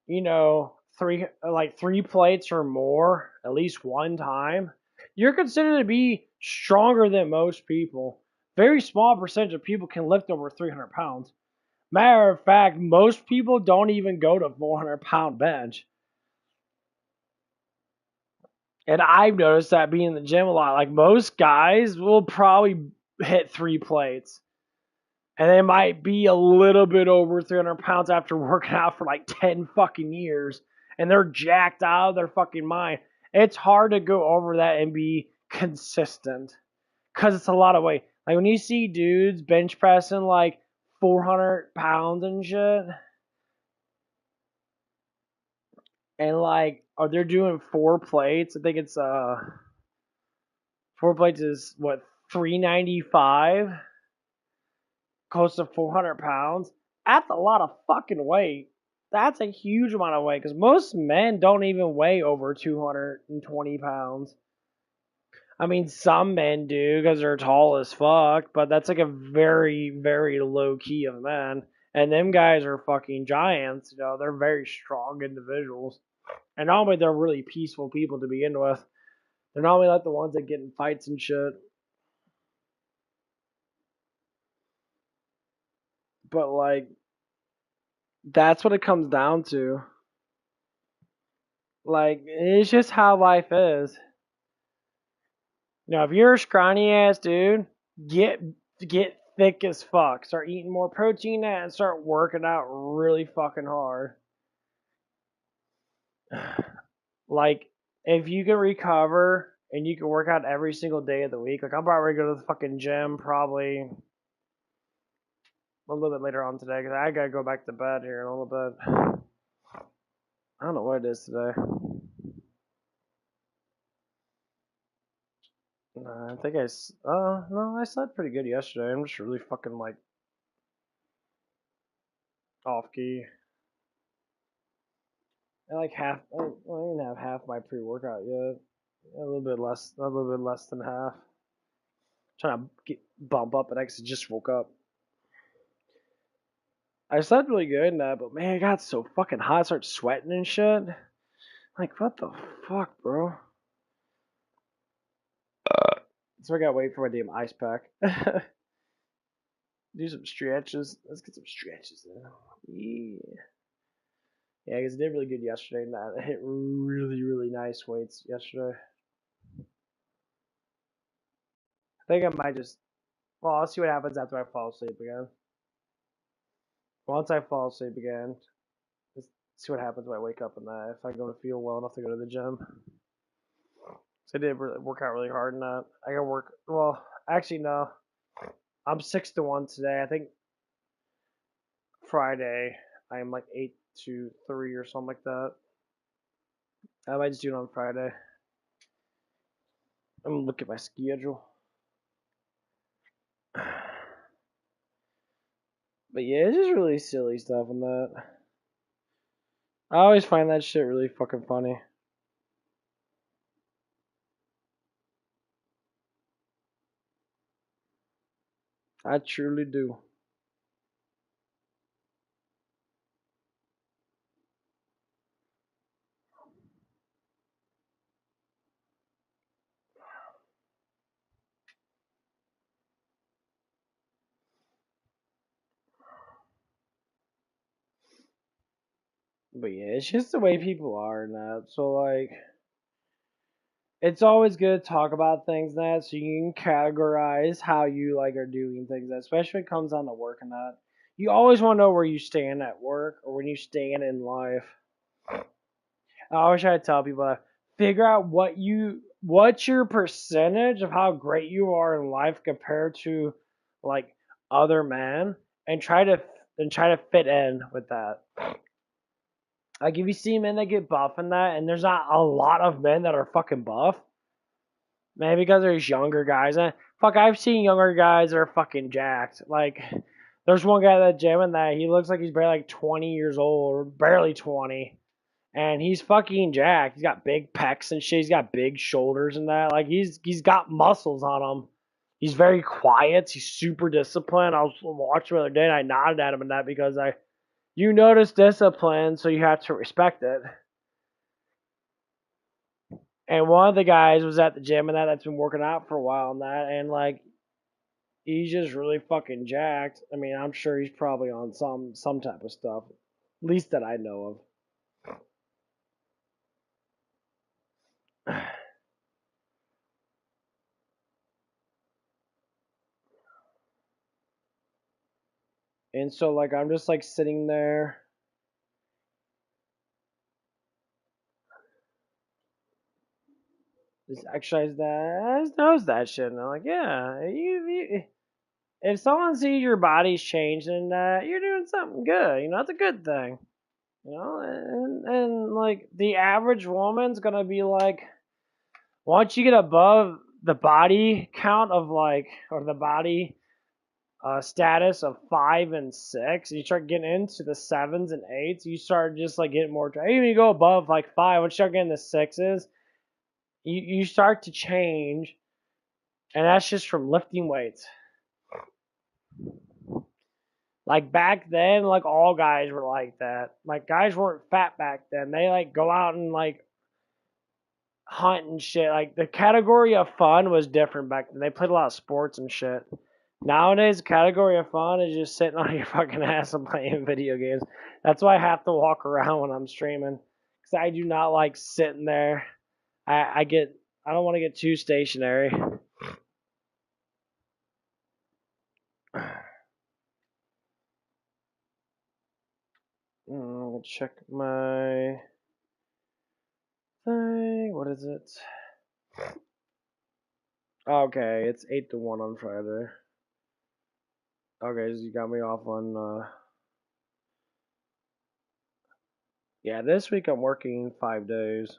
you know, three plates or more at least one time, you're considered to be stronger than most people. Very small percentage of people can lift over 300 pounds. Matter of fact, most people don't even go to 400-pound bench. And I've noticed that being in the gym a lot. Like most guys will probably hit 3 plates. And they might be a little bit over 300 pounds after working out for like 10 fucking years. And they're jacked out of their fucking mind. It's hard to go over that and be consistent. Because it's a lot of weight. Like when you see dudes bench pressing like 400 pounds and shit. And like, oh, they're doing 4 plates. I think it's 4 plates is what 395, close to 400 pounds. That's a lot of fucking weight. That's a huge amount of weight because most men don't even weigh over 220 pounds. I mean, some men do because they're tall as fuck, but that's like a very, very low key of men. And them guys are fucking giants. You know, they're very strong individuals. And normally they're really peaceful people to begin with. They're normally like the ones that get in fights and shit. But like, that's what it comes down to. Like, it's just how life is. Now, if you're a scrawny ass dude, get thick as fuck. Start eating more protein and start working out really fucking hard. Like, if you can recover and you can work out every single day of the week, like I'm probably gonna go to the fucking gym probably a little bit later on today because I gotta go back to bed here in a little bit. I don't know what it is today. I think no, I slept pretty good yesterday. I'm just really fucking like off key. I like half. I didn't have half my pre-workout yet. A little bit less than half. Trying to bump up, and I just woke up. I slept really good in that, but man, it got so fucking hot. I started sweating and shit. Like, what the fuck, bro? So I gotta wait for my damn ice pack. Do some stretches. Let's get some stretches in. Yeah. Yeah, because I did really good yesterday. And I hit really, really nice weights yesterday. I think I might just. Well, I'll see what happens after I fall asleep again. Once I fall asleep again, let's see what happens when I wake up in that. If I go to feel well enough to go to the gym. So I did work out really hard in that. I gotta work. Well, actually, no. I'm 6-1 today. I think Friday I'm like 8-3 or something like that. I might just do it on Friday. I'm gonna look at my schedule. But yeah, it's just really silly stuff in that. I always find that shit really fucking funny. I truly do. But yeah, it's just the way people are and that. So like, it's always good to talk about things that so you can categorize how you like are doing things, that, especially when it comes on to work and that. You always want to know where you stand at work or when you stand in life. I always try to tell people that figure out what's your percentage of how great you are in life compared to like other men, and try to fit in with that. Like if you see men that get buff in that, and there's not a lot of men that are fucking buff, maybe because there's younger guys. And fuck, I've seen younger guys that are fucking jacked. Like there's one guy at the gym and that he looks like he's barely like 20 years old, or barely 20. And he's fucking jacked. He's got big pecs and shit. He's got big shoulders and that. Like he's got muscles on him. He's very quiet. He's super disciplined. I was watching the other day and I nodded at him and that because you notice discipline, so you have to respect it. And one of the guys was at the gym and that's been working out for a while and that, and like he's just really fucking jacked. I mean, I'm sure he's probably on some type of stuff, at least that I know of. And so like I'm just like sitting there. Just exercise that. I just knows that shit. And I'm like, yeah, if someone sees your body's changing, you're doing something good. You know, that's a good thing. You know, and like the average woman's gonna be like, once you get above the body count of like, or the body status of 5 and 6, you start getting into the 7s and 8s, you start just like getting more. Even you go above like 5, once you start getting the 6s, you start to change, and that's just from lifting weights. Like back then, like all guys were like that. Like guys weren't fat back then. They like go out and like hunt and shit. Like the category of fun was different back then. They played a lot of sports and shit. Nowadays, the category of fun is just sitting on your fucking ass and playing video games. That's why I have to walk around when I'm streaming, because I do not like sitting there. I don't want to get too stationary. I'll check my thing. What is it? Okay, it's 8-1 on Friday. Okay, so you got me off on. Yeah, this week I'm working 5 days.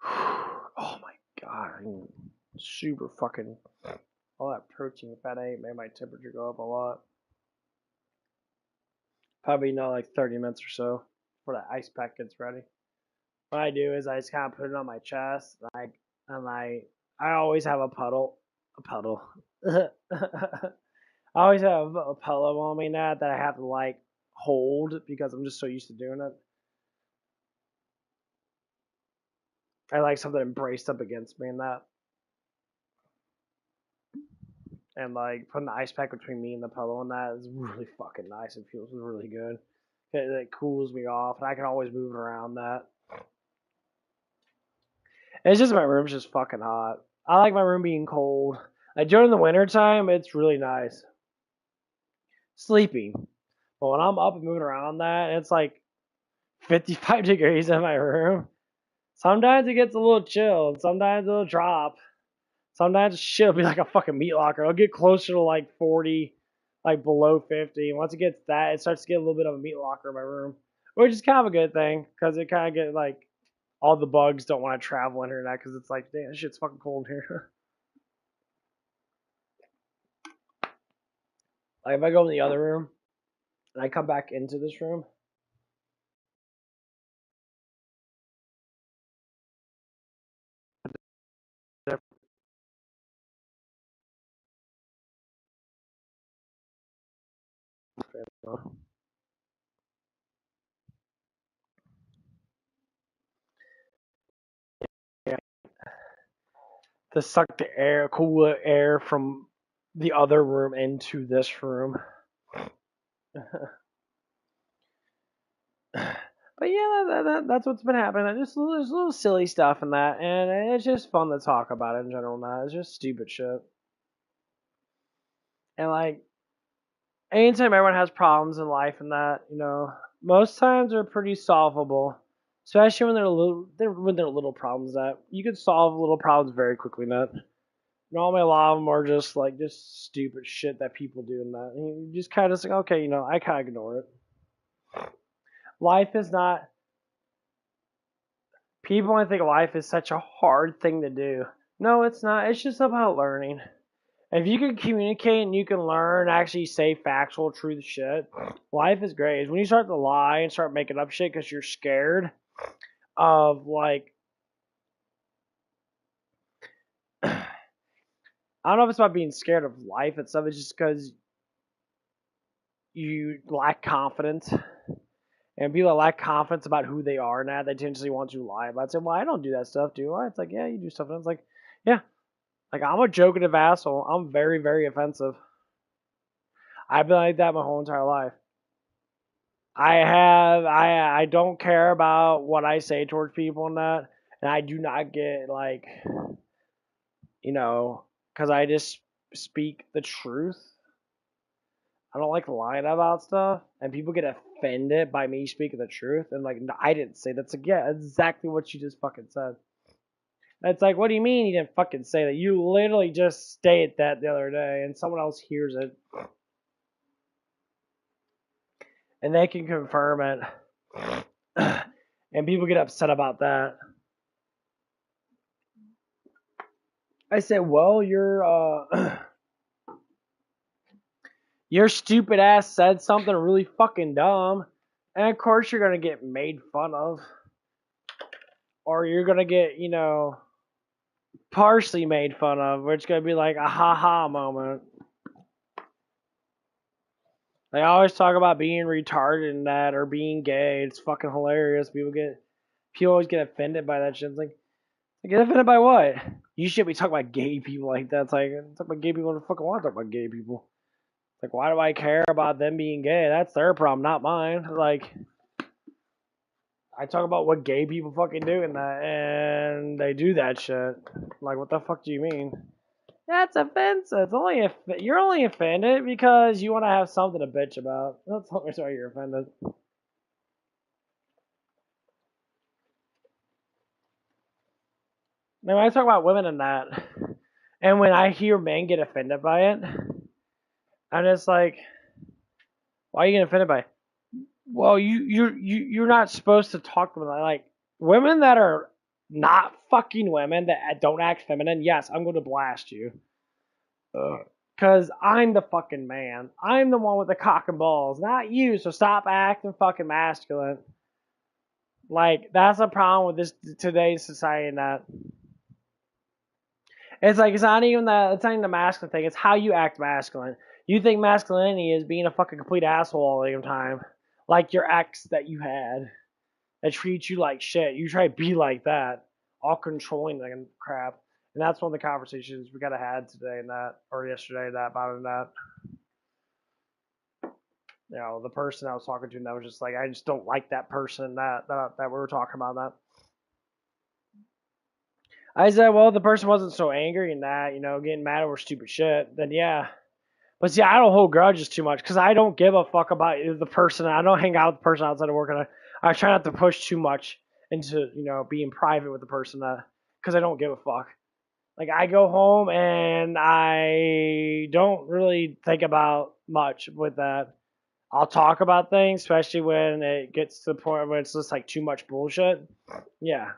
Oh my god, I'm super fucking. All that protein fat I ate made my temperature go up a lot. Probably not like 30 minutes or so before the ice pack gets ready. What I do is I just kind of put it on my chest, I always have a puddle, I always have a pillow on me now that I have to like hold because I'm just so used to doing it. I like something braced up against me and that. And like putting the ice pack between me and the pillow and that is really fucking nice. It feels really good. It cools me off, and I can always move it around that. It's just my room's just fucking hot. I like my room being cold. Like during the winter time, it's really nice sleeping. But when I'm up and moving around that, it's like 55 degrees in my room. Sometimes it gets a little chilled. Sometimes it'll drop. Sometimes shit will be like a fucking meat locker. It'll get closer to like 40, like below 50. And once it gets that, it starts to get a little bit of a meat locker in my room, which is kind of a good thing because it kind of get like all the bugs don't want to travel in here now because it's like, damn, this shit's fucking cold here. Like if I go in the other room and I come back into this room, yeah, to suck the air, cool air from the other room into this room. But yeah, that's what's been happening. Just there's little silly stuff in that, and it's just fun to talk about it in general. Now it's just stupid shit, and like anytime everyone has problems in life and that, most times they're pretty solvable. Especially when they're little problems that you can solve little problems very quickly. Not normally a lot of them are just stupid shit that people do and that. And you just kind of say, okay, I kind of ignore it. Life is not. People only think life is such a hard thing to do. No, it's not. It's just about learning. If you can communicate and you can learn, actually say factual, truth shit, life is great. When you start to lie and start making up shit because you're scared of like, I don't know if it's about being scared of life itself. It's just because you lack confidence. And people that lack confidence about who they are now, they tendency want to lie about it. Say, well, I don't do that stuff, do I? It's like, yeah, you do stuff. And it's like, yeah. Like, I'm a jokative asshole. I'm very, very offensive. I've been like that my whole entire life. I don't care about what I say towards people and that. And I do not get, like, because I just speak the truth. I don't like lying about stuff, and people get offended by me speaking the truth, and like, no, I didn't say that's like, yeah, exactly what you just fucking said. It's like, what do you mean you didn't fucking say that? You literally just stated that the other day, and someone else hears it, and they can confirm it, and people get upset about that. I said, well, your stupid ass said something really fucking dumb, and of course you're gonna get made fun of. Or you're gonna get, partially made fun of, where it's gonna be like a ha-ha moment. They always talk about being retarded and that, or being gay. It's fucking hilarious. People always get offended by that shit. It's like, get offended by what? You should be talking about gay people like that. It's like, talk about gay people when I fucking want to talk about gay people. It's like, why do I care about them being gay? That's their problem, not mine. Like, I talk about what gay people fucking do in that, and they do that shit. Like, what the fuck do you mean? That's offensive. You're only offended because you want to have something to bitch about. That's why you're offended. Now, when I talk about women and that, and when I hear men get offended by it, I'm just like, why are you getting offended by it? Well, you're not supposed to talk to them like women that are not fucking women that don't act feminine, yes, I'm going to blast you. Because I'm the fucking man. I'm the one with the cock and balls, not you. So stop acting fucking masculine. Like, that's a problem with this today's society. And that it's like it's not even the masculine thing. It's how you act masculine. You think masculinity is being a fucking complete asshole all the time, like your ex that you had that treats you like shit. You try to be like that, all controlling and crap. And that's one of the conversations we gotta had today and that, or yesterday, that about that. You know, the person I was talking to, and that was just like, I just don't like that person that we were talking about that. I said, well, if the person wasn't so angry and that, you know, getting mad over stupid shit, then yeah. But see, I don't hold grudges too much because I don't give a fuck about the person. I don't hang out with the person outside of work, and I try not to push too much into, you know, being private with the person because I don't give a fuck. Like, I go home and I don't really think about much with that. I'll talk about things, especially when it gets to the point where it's just like too much bullshit. Yeah.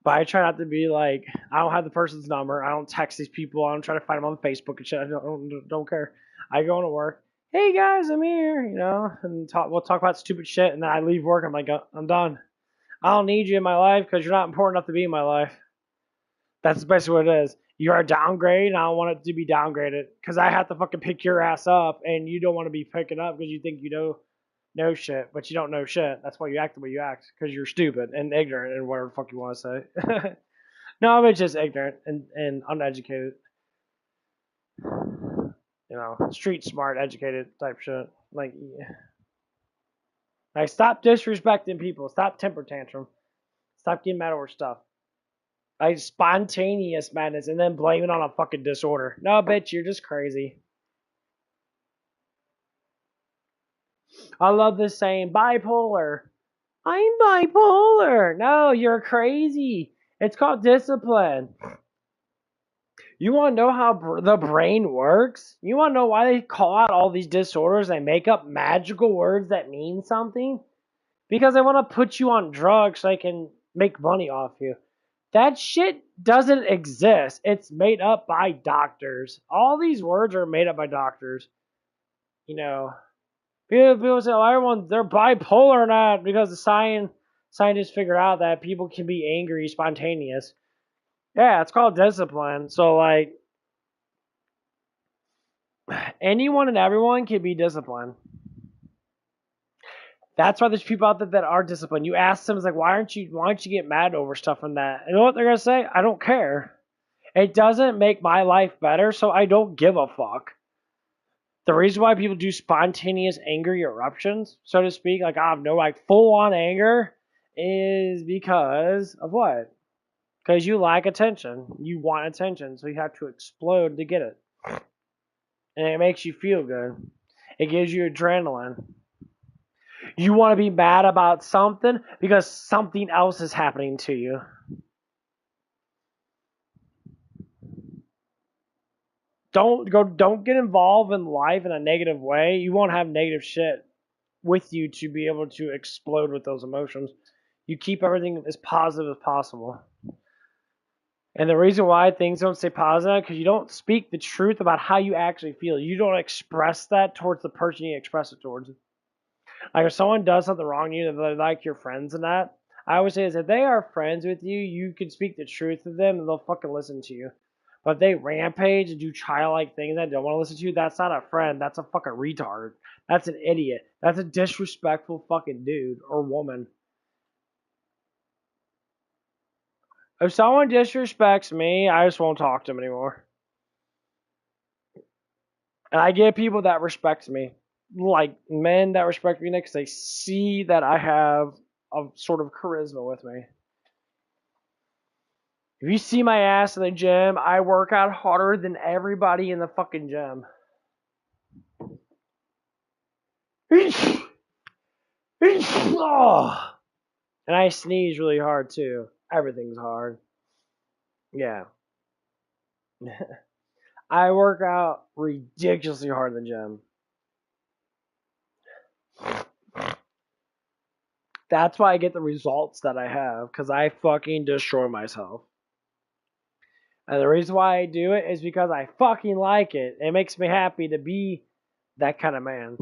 But I try not to be like, I don't have the person's number. I don't text these people. I don't try to find them on Facebook and shit. I don't care. I go into work. Hey guys, I'm here, you know, and we'll talk about stupid shit. And then I leave work. I'm like, I'm done. I don't need you in my life because you're not important enough to be in my life. That's basically what it is. You're a downgrade, and I don't want it to be downgraded because I have to fucking pick your ass up, and you don't want to be picking up because you think you know shit, but you don't know shit. That's why you act the way you act because you're stupid and ignorant and whatever the fuck you want to say. No, I'm just ignorant and uneducated. You know, street smart, educated type shit. Like stop disrespecting people. Stop temper tantrum. Stop getting mad over stuff. Like spontaneous madness and then blame it on a fucking disorder. No, bitch, you're just crazy. I love this saying, bipolar. I'm bipolar. No, you're crazy. It's called discipline. You want to know how the brain works? You want to know why they call out all these disorders and make up magical words that mean something? Because they want to put you on drugs so they can make money off you. That shit doesn't exist. It's made up by doctors. All these words are made up by doctors. You know, people say, oh, everyone, they're bipolar or not because the scientists figure out that people can be angry, spontaneous. Yeah, it's called discipline. So, like, anyone and everyone can be disciplined. That's why there's people out there that are disciplined. You ask them, it's like, why don't you get mad over stuff from that? You know what they're gonna say? I don't care. It doesn't make my life better, so I don't give a fuck. The reason why people do spontaneous angry eruptions, so to speak, like I have no like full on anger, is because of what? Because you lack attention. You want attention, so you have to explode to get it. And it makes you feel good. It gives you adrenaline. You want to be mad about something because something else is happening to you. Don't get involved in life in a negative way. You won't have negative shit with you to be able to explode with those emotions. You keep everything as positive as possible. And the reason why things don't stay positive because you don't speak the truth about how you actually feel. You don't express that towards the person you express it towards. Like if someone does something wrong to you, they're like your friends and that. I always say is if they are friends with you, you can speak the truth to them and they'll fucking listen to you. But if they rampage and do childlike things that don't want to listen to you, that's not a friend. That's a fucking retard. That's an idiot. That's a disrespectful fucking dude or woman. If someone disrespects me, I just won't talk to them anymore. And I get people that respect me. Like men that respect me because they see that I have a sort of charisma with me. If you see my ass in the gym, I work out harder than everybody in the fucking gym. Oh. And I sneeze really hard too. Everything's hard. Yeah. I work out ridiculously hard in the gym. That's why I get the results that I have, because I fucking destroy myself. And the reason why I do it is because I fucking like it. It makes me happy to be that kind of man.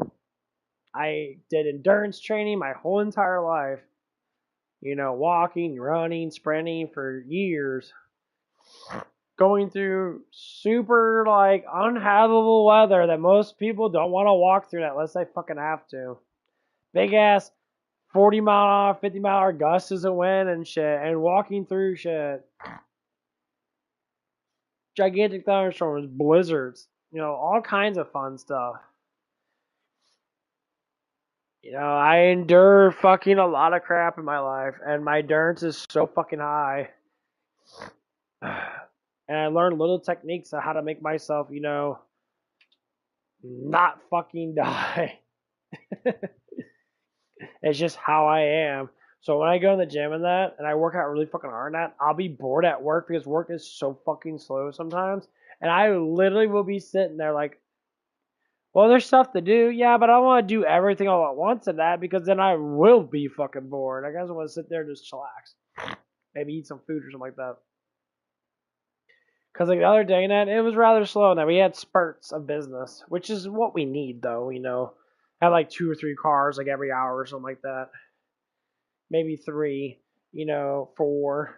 I did endurance training my whole entire life. You know, walking, running, sprinting for years. Going through super, like, unhabitable weather that most people don't want to walk through that unless they fucking have to. Big ass 40 mile an hour, 50 mile an hour gusts of wind and shit. And walking through shit. Gigantic thunderstorms, blizzards. You know, all kinds of fun stuff. You know, I endure fucking a lot of crap in my life, and my endurance is so fucking high. And I learned little techniques on how to make myself, you know, not fucking die. It's just how I am. So when I go in the gym and that, and I work out really fucking hard and that, I'll be bored at work because work is so fucking slow sometimes. And I literally will be sitting there like, well, there's stuff to do, yeah, but I don't want to do everything all at once in that because then I will be fucking bored. I guess I want to sit there and just chillax. Maybe eat some food or something like that. Because like the other day, Nat, it was rather slow. Now we had spurts of business, which is what we need, though. You know, have like 2 or 3 cars like every hour or something like that. Maybe 3. You know, 4.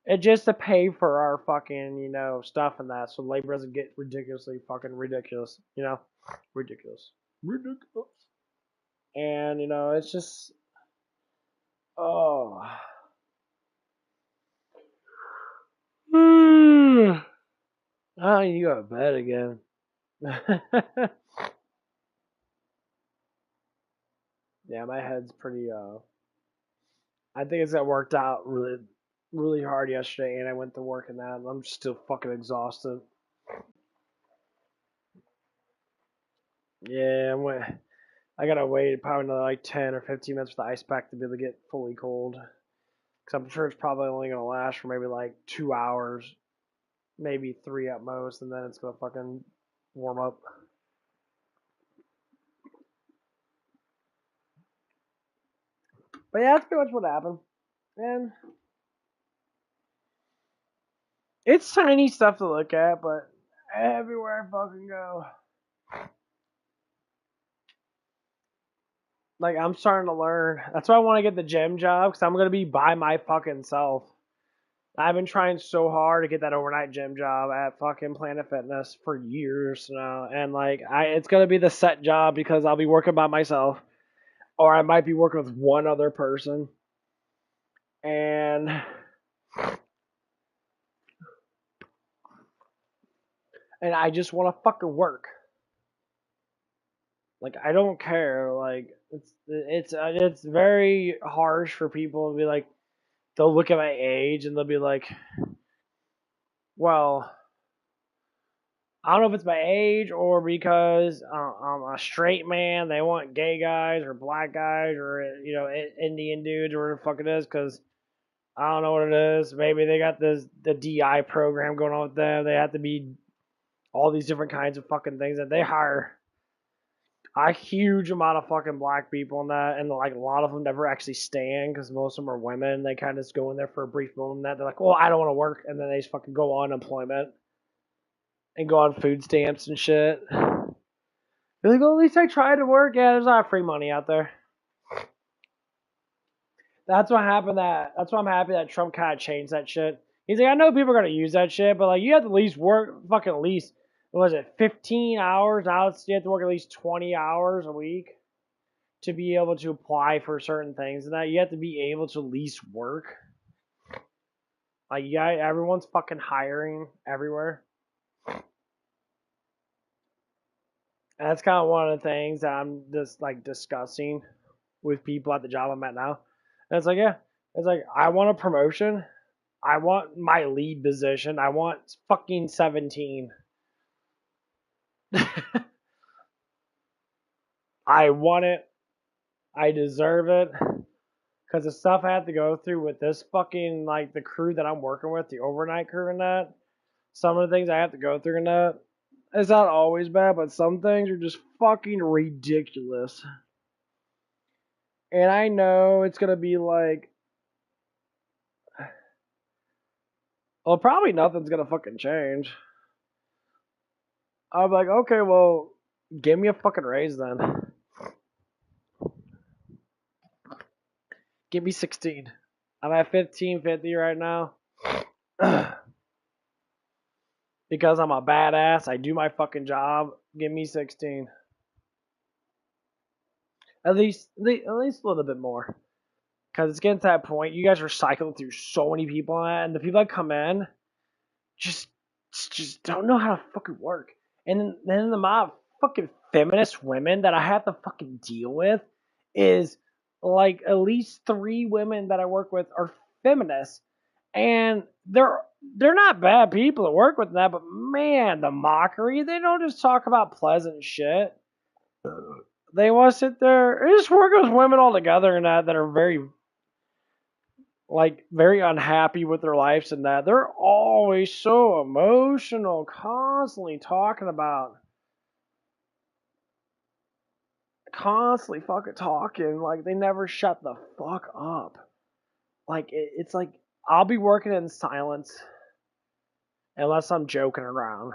And just to pay for our fucking, you know, stuff and that, so labor doesn't get ridiculously fucking ridiculous. You know, ridiculous. And you know, it's just, oh. Oh, you go to bed again. Yeah, my head's pretty, I think it's got worked out really, really hard yesterday, and I went to work and that, and I'm still fucking exhausted. Yeah, I gotta wait probably another like 10 or 15 minutes for the ice pack to be able to get fully cold. Because I'm sure it's probably only gonna last for maybe like 2 hours, maybe 3 at most, and then it's gonna fucking warm up. But yeah, that's pretty much what happened. And it's tiny stuff to look at, but everywhere I fucking go. Like, I'm starting to learn. That's why I want to get the gym job, because I'm going to be by my fucking self. I've been trying so hard to get that overnight gym job at fucking Planet Fitness for years now. And, like, it's going to be the set job because I'll be working by myself. Or I might be working with one other person. And I just want to fucking work. Like, I don't care. Like, it's very harsh for people to be like, they'll look at my age and they'll be like, well, I don't know if it's my age or because I'm a straight man. They want gay guys or black guys or, you know, Indian dudes or whatever the fuck it is. Because I don't know what it is. Maybe they got the DI program going on with them. They have to be all these different kinds of fucking things that they hire a huge amount of fucking black people in that, and like a lot of them never actually stand because most of them are women. They kind of just go in there for a brief moment. That they're like, "Oh, I don't want to work," and then they just fucking go on unemployment and go on food stamps and shit. They're like, "Well, at least I tried to work." Yeah, there's not free money out there. That's what happened. That's why I'm happy that Trump kind of changed that shit. He's like, I know people are gonna use that shit, but like, you have to at least work fucking at least, what was it, 15 hours? Now you have to work at least 20 hours a week to be able to apply for certain things, and that you have to be able to at least work. Like, yeah, everyone's fucking hiring everywhere. And that's kind of one of the things that I'm just like discussing with people at the job I'm at now. And it's like, yeah, it's like, I want a promotion. I want my lead position. I want fucking 17. I want it. I deserve it. Because the stuff I have to go through with this fucking, like, the crew that I'm working with, the overnight crew and that, some of the things I have to go through and that, it's not always bad, but some things are just fucking ridiculous. And I know it's gonna be like, well, probably nothing's gonna fucking change. I'm like, okay, well, give me a fucking raise then. Give me 16. I'm at 15.50 right now. Because I'm a badass, I do my fucking job. Give me 16. At least a little bit more. Because it's getting to that point. You guys are cycling through so many people, and the people that come in just don't know how to fucking work. And then the amount of fucking feminist women that I have to fucking deal with is like at least 3 women that I work with are feminists, and they're not bad people to work with that, but man, the mockery. They don't just talk about pleasant shit. They want to sit there and just work with women all together and that are very unhappy with their lives and that. They're always so emotional, constantly talking about, constantly fucking talking, like they never shut the fuck up. Like it's like I'll be working in silence unless I'm joking around.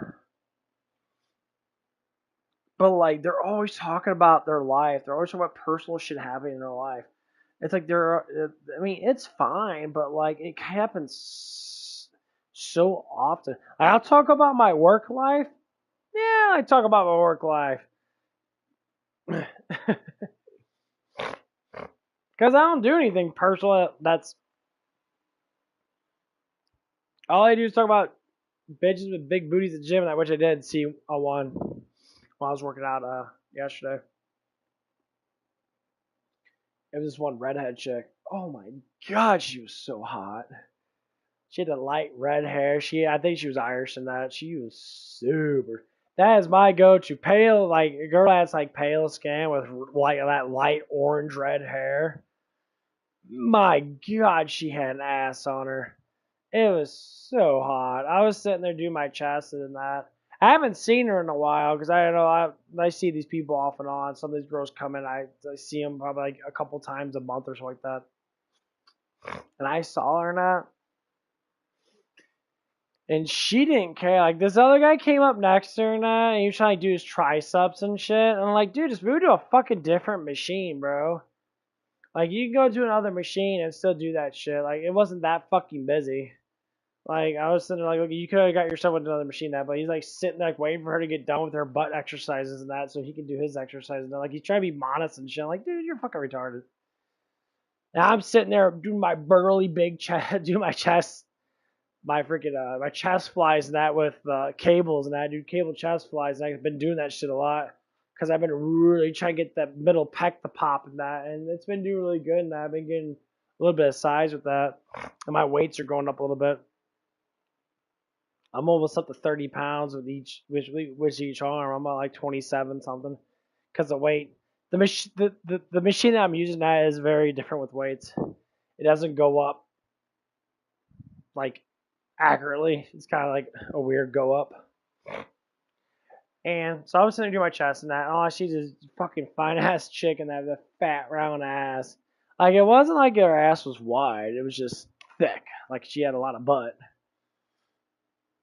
But like they're always talking about their life. They're always talking about personal shit happening in their life. It's like I mean, it's fine, but like it happens so often. I'll talk about my work life. Yeah, I talk about my work life. Because I don't do anything personal. That's all I do is talk about bitches with big booties at the gym, which I did see a one while I was working out yesterday. It was this one redhead chick. Oh my god, she was so hot. She had the light red hair. I think she was Irish in that. She was super. That is my go-to. Pale, like a girl that's like pale skin with like that light orange red hair. My god, she had an ass on her. It was so hot. I was sitting there doing my chest and that. I haven't seen her in a while because I don't know. I see these people off and on. Some of these girls come in. I see them probably like a couple times a month or something like that. And I saw her in that. And she didn't care. Like this other guy came up next to her and he was trying to do his triceps and shit. And I'm like, dude, just move to a fucking different machine, bro. Like you can go to another machine and still do that shit. Like it wasn't that fucking busy. Like I was sitting there like, okay, you could have got yourself with another machine that, but he's like sitting there like waiting for her to get done with her butt exercises and that so he can do his exercises. And like he's trying to be modest and shit. I'm like, dude, you're fucking retarded. And I'm sitting there doing my burly big chest, doing my chest, my freaking my chest flies and that with cables and that. I do cable chest flies. And I've been doing that shit a lot because I've been really trying to get that middle pec to pop and that, and it's been doing really good. And I've been getting a little bit of size with that, and my weights are going up a little bit. I'm almost up to 30 pounds with each arm. I'm at like 27 something because the weight. The machine that I'm using now is very different with weights. It doesn't go up like accurately. It's kind of like a weird go up. And so I was sitting there doing my chest and that. Oh, she's a fucking fine ass chick and that the fat round ass. Like it wasn't like her ass was wide. It was just thick. Like she had a lot of butt.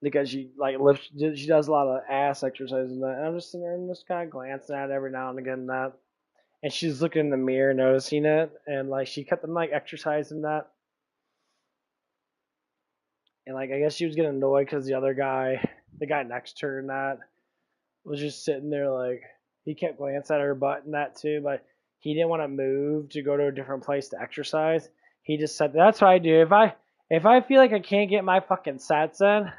Because she like lifts, she does a lot of ass exercises and that. And I'm just sitting there and just kind of glancing at it every now and again that. And she's looking in the mirror, noticing it, and like she kept them like exercising that. And like I guess she was getting annoyed because the other guy, the guy next to her, and that was just sitting there like he kept glancing at her butt and that too, but he didn't want to move to go to a different place to exercise. He just said, "That's what I do. If I feel like I can't get my fucking sets in."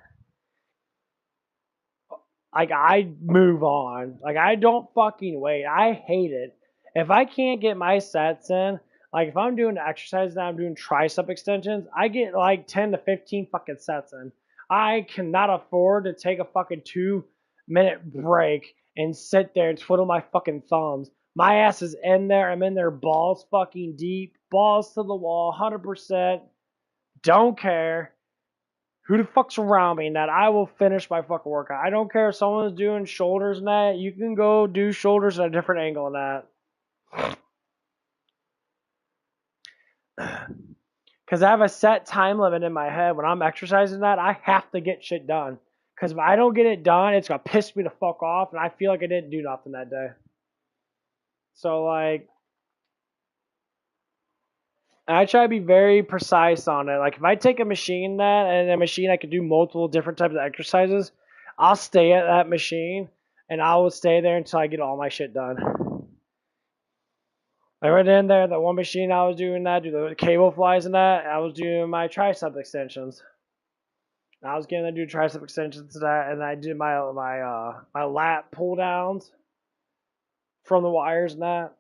Like, I move on. Like, I don't fucking wait. I hate it. If I can't get my sets in, like, if I'm doing exercise now, I'm doing tricep extensions, I get like 10 to 15 fucking sets in. I cannot afford to take a fucking 2-minute break and sit there and twiddle my fucking thumbs. My ass is in there. I'm in there balls fucking deep, balls to the wall, 100%. Don't care who the fuck's around me and that. I will finish my fucking workout. I don't care if someone's doing shoulders and that. You can go do shoulders at a different angle and that. Because I have a set time limit in my head. When I'm exercising that, I have to get shit done. Because if I don't get it done, it's going to piss me the fuck off, and I feel like I didn't do nothing that day. So, like, I try to be very precise on it. Like, if I take a machine and a machine I can do multiple different types of exercises, I'll stay at that machine, and I will stay there until I get all my shit done. I went in there, that one machine I was doing that, do the cable flies and that, I was doing my tricep extensions. I was getting to do tricep extensions to that, and I did my lat pull downs from the wires and that.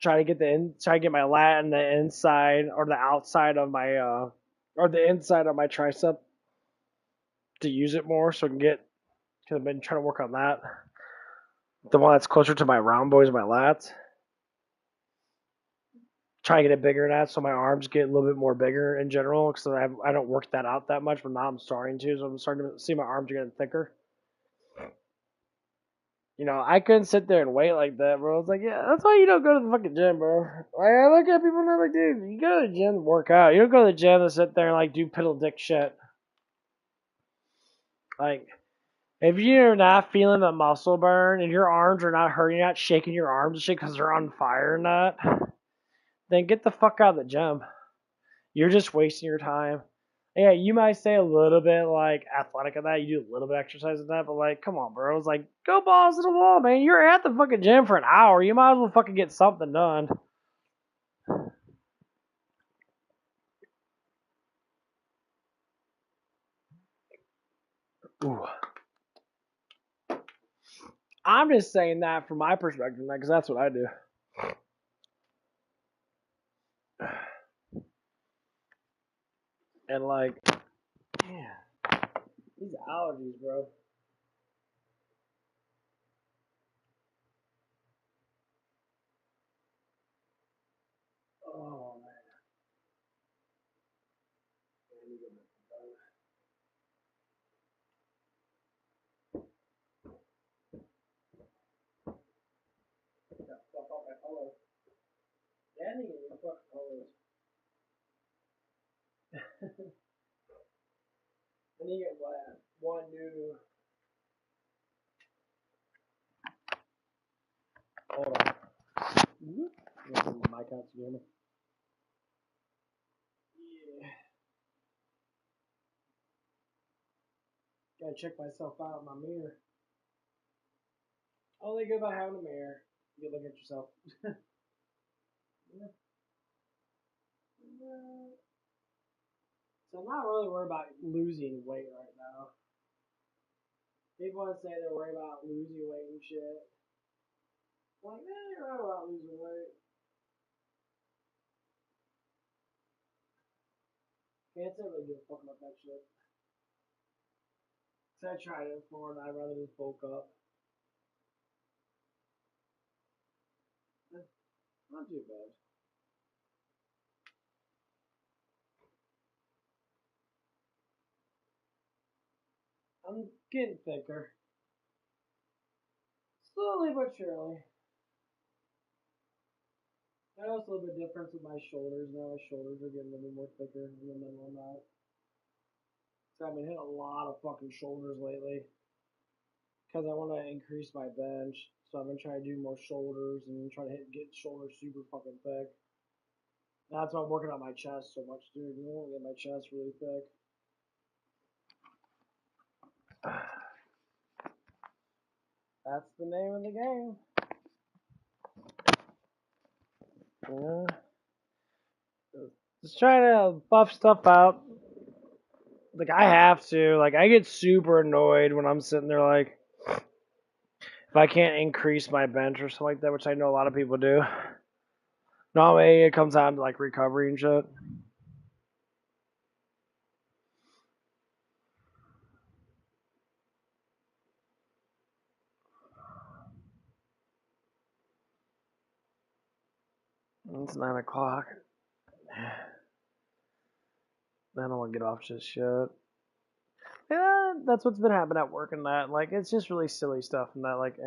Try to get my lat and the inside or the outside of my or the inside of my tricep to use it more, so I can get. Cause I've been trying to work on that. The one that's closer to my round boys, my lats. Try to get it bigger than that, so my arms get a little bit more bigger in general. Because I don't work that out that much, but now I'm starting to. So I'm starting to see my arms are getting thicker. You know, I couldn't sit there and wait like that, bro. It's like, yeah, that's why you don't go to the fucking gym, bro. Like, I look at people and I'm like, dude, you go to the gym to work out. You don't go to the gym to sit there and, like, do piddle dick shit. Like, if you're not feeling the muscle burn and your arms are not hurting, you're not shaking your arms and shit because they're on fire and that, then get the fuck out of the gym. You're just wasting your time. Yeah, you might say a little bit like athletic of that, you do a little bit of exercise of that, but like, come on, bro. It's like, go balls to the wall, man. You're at the fucking gym for an hour. You might as well fucking get something done. Ooh. I'm just saying that from my perspective, because that's what I do. And like, yeah, these allergies, bro. Oh man. Fuck off my pillow. Yeah, I need to get fucking pillows. I need to get one new. Hold on. Get some mic out together. Yeah. Gotta check myself out in my mirror. Only good about having a mirror. You can look at yourself. Yeah. So I'm not really worried about losing weight right now. People want to say they're worried about losing weight and shit. I'm like, you're right about losing weight. Can't say really give a fuck about that shit. Cause I tried it before and I'd rather just bulk up. Not too bad. I'm getting thicker. Slowly but surely. I noticed a little bit difference with my shoulders now. My shoulders are getting a little bit more thicker in the middle of that. So I've been hitting a lot of fucking shoulders lately. Because I want to increase my bench. So I've been trying to do more shoulders and try to get shoulders super fucking thick. That's why I'm working on my chest so much, dude. You know, get my chest really thick. That's the name of the game. Yeah. Just trying to buff stuff out. Like, I have to. Like, I get super annoyed when I'm sitting there, like, if I can't increase my bench or something like that, which I know a lot of people do. Normally, it comes down to, like, recovery and shit. It's 9 o'clock. I don't want to get off just shit. Yeah, that's what's been happening at work and that. Like, it's just really silly stuff and that. Like,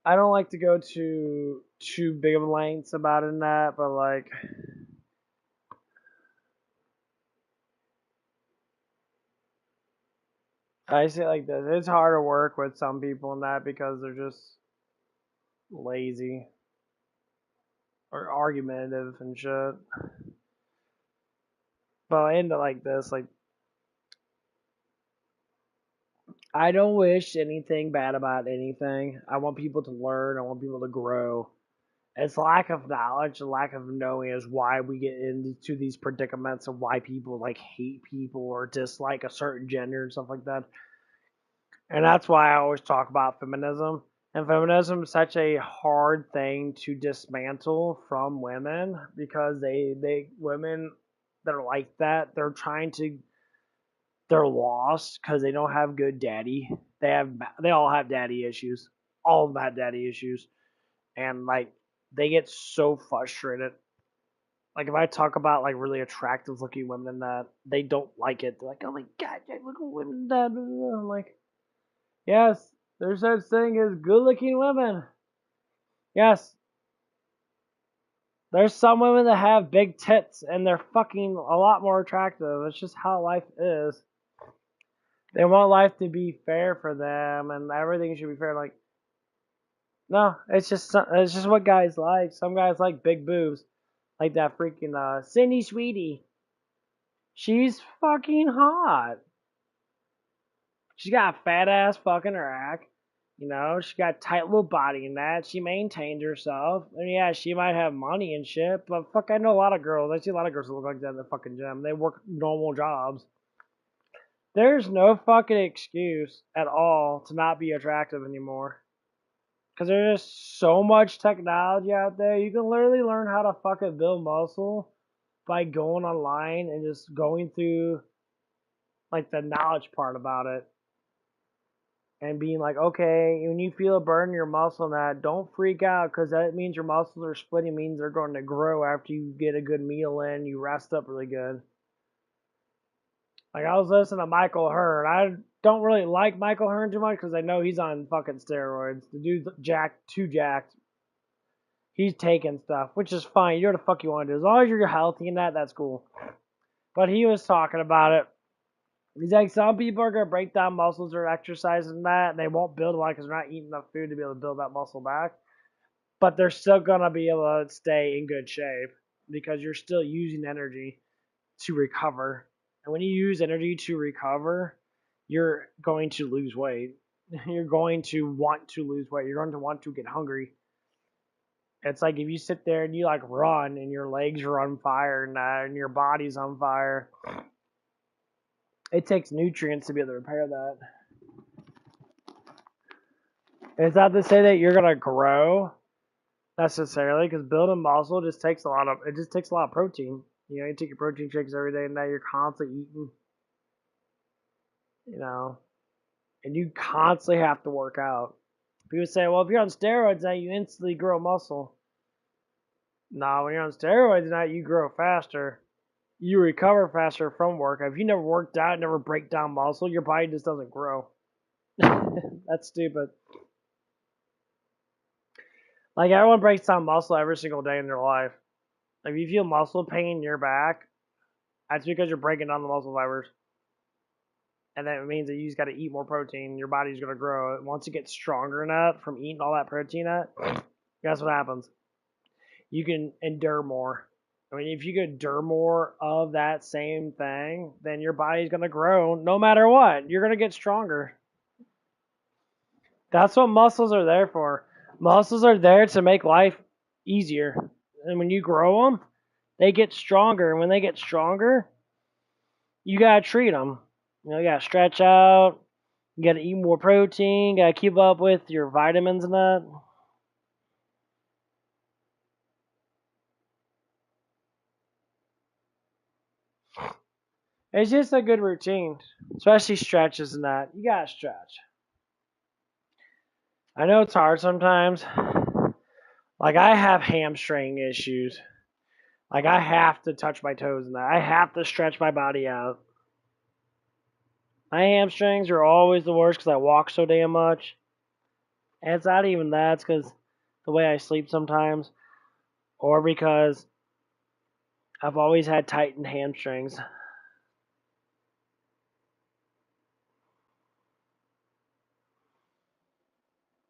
I don't like to go to too big of lengths about it in that, but like, I say it like this: it's hard to work with some people in that because they're just lazy or argumentative and shit. But I end it like this: like, I don't wish anything bad about anything. I want people to learn. I want people to grow. It's lack of knowledge and lack of knowing is why we get into these predicaments of why people like hate people or dislike a certain gender and stuff like that. And that's why I always talk about feminism. And feminism is such a hard thing to dismantle from women because they women that are like that, they're lost because they don't have good daddy. They all have daddy issues. All of them have daddy issues. And like they get so frustrated. Like if I talk about like really attractive looking women that they don't like it, they're like, "Oh my god, look at women that." I'm like, yes, there's such thing as good looking women. Yes, there's some women that have big tits and they're fucking a lot more attractive. It's just how life is. They want life to be fair for them and everything should be fair. Like, no, it's just what guys like. Some guys like big boobs, like that freaking Cindy Sweetie. She's fucking hot. She got a fat ass fucking rack. You know, she got a tight little body in that. She maintains herself. And yeah, she might have money and shit, but fuck, I know a lot of girls. I see a lot of girls that look like that in the fucking gym. They work normal jobs. There's no fucking excuse at all to not be attractive anymore. Because there's just so much technology out there. You can literally learn how to fucking build muscle by going online and just going through like the knowledge part about it. And being like, okay, when you feel a burn in your muscle and that, don't freak out because that means your muscles are splitting, means they're going to grow after you get a good meal in, you rest up really good. Like, I was listening to Michael Hearn. I don't really like Michael Hearn too much because I know he's on fucking steroids. The dude's too jacked. He's taking stuff, which is fine. You do what the fuck you want to do. As long as you're healthy and that's cool. But he was talking about it. He's like, some people are going to break down muscles or exercise and that, and they won't build a lot because they're not eating enough food to be able to build that muscle back. But they're still going to be able to stay in good shape because you're still using energy to recover. And when you use energy to recover, you're going to lose weight. You're going to want to lose weight. You're going to want to get hungry. It's like if you sit there and you like run and your legs are on fire and your body's on fire. It takes nutrients to be able to repair that. It's not to say that you're gonna grow necessarily, because building muscle just takes a lot of protein. You know, you take your protein shakes every day, and now you're constantly eating. You know, and you constantly have to work out. People say, well, if you're on steroids now, you instantly grow muscle. No, when you're on steroids now, you grow faster. You recover faster from work. If you never worked out, never break down muscle, your body just doesn't grow. That's stupid. Like, everyone breaks down muscle every single day in their life. If you feel muscle pain in your back, that's because you're breaking down the muscle fibers. And that means that you just got to eat more protein. Your body's going to grow. Once it gets stronger enough from eating all that protein, guess what happens? You can endure more. I mean, if you can endure more of that same thing, then your body's going to grow no matter what. You're going to get stronger. That's what muscles are there for. Muscles are there to make life easier. And when you grow them, they get stronger. And when they get stronger, you got to treat them. You know, you got to stretch out. You got to eat more protein. You got to keep up with your vitamins and that. It's just a good routine, especially stretches and that. You gotta stretch. I know it's hard sometimes. Like, I have hamstring issues. Like, I have to touch my toes and that. I have to stretch my body out. My hamstrings are always the worst because I walk so damn much. And it's not even that, it's because the way I sleep sometimes, or because I've always had tightened hamstrings.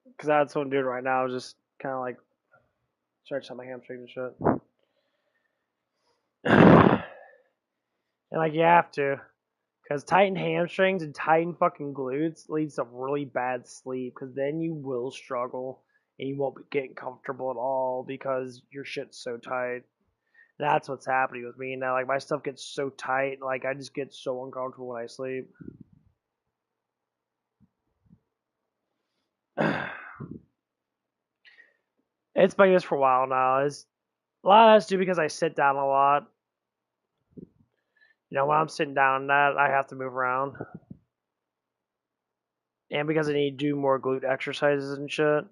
Because that's what I'm doing right now, just kind of like stretch out my hamstrings and shit. And like you have to. Because tightened hamstrings and tightened fucking glutes leads to really bad sleep. Because then you will struggle and you won't be getting comfortable at all because your shit's so tight. That's what's happening with me now. Like my stuff gets so tight, like I just get so uncomfortable when I sleep. It's been this for a while now. It's a lot of that's due because I sit down a lot. You know, when I'm sitting down, that I have to move around, and because I need to do more glute exercises and shit,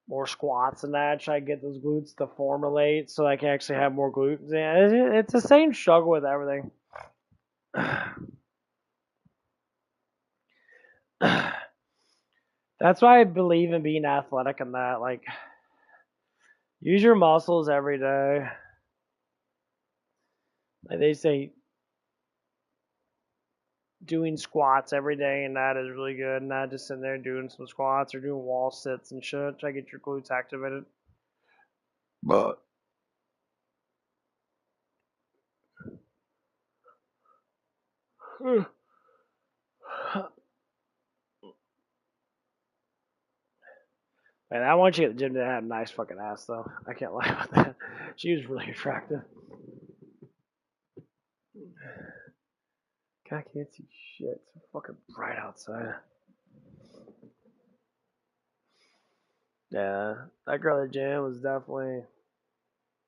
more squats and that, try to get those glutes to formulate so I can actually have more glutes. Yeah, it's the same struggle with everything. That's why I believe in being athletic and that. Like, use your muscles every day. Like they say, doing squats every day and that is really good. Not just sitting there doing some squats or doing wall sits and shit. Try to get your glutes activated. But man, I want you at the gym to have a nice fucking ass though. I can't lie about that. She was really attractive. God, I can't see shit. It's so fucking bright outside. Yeah, that girl at the gym was definitely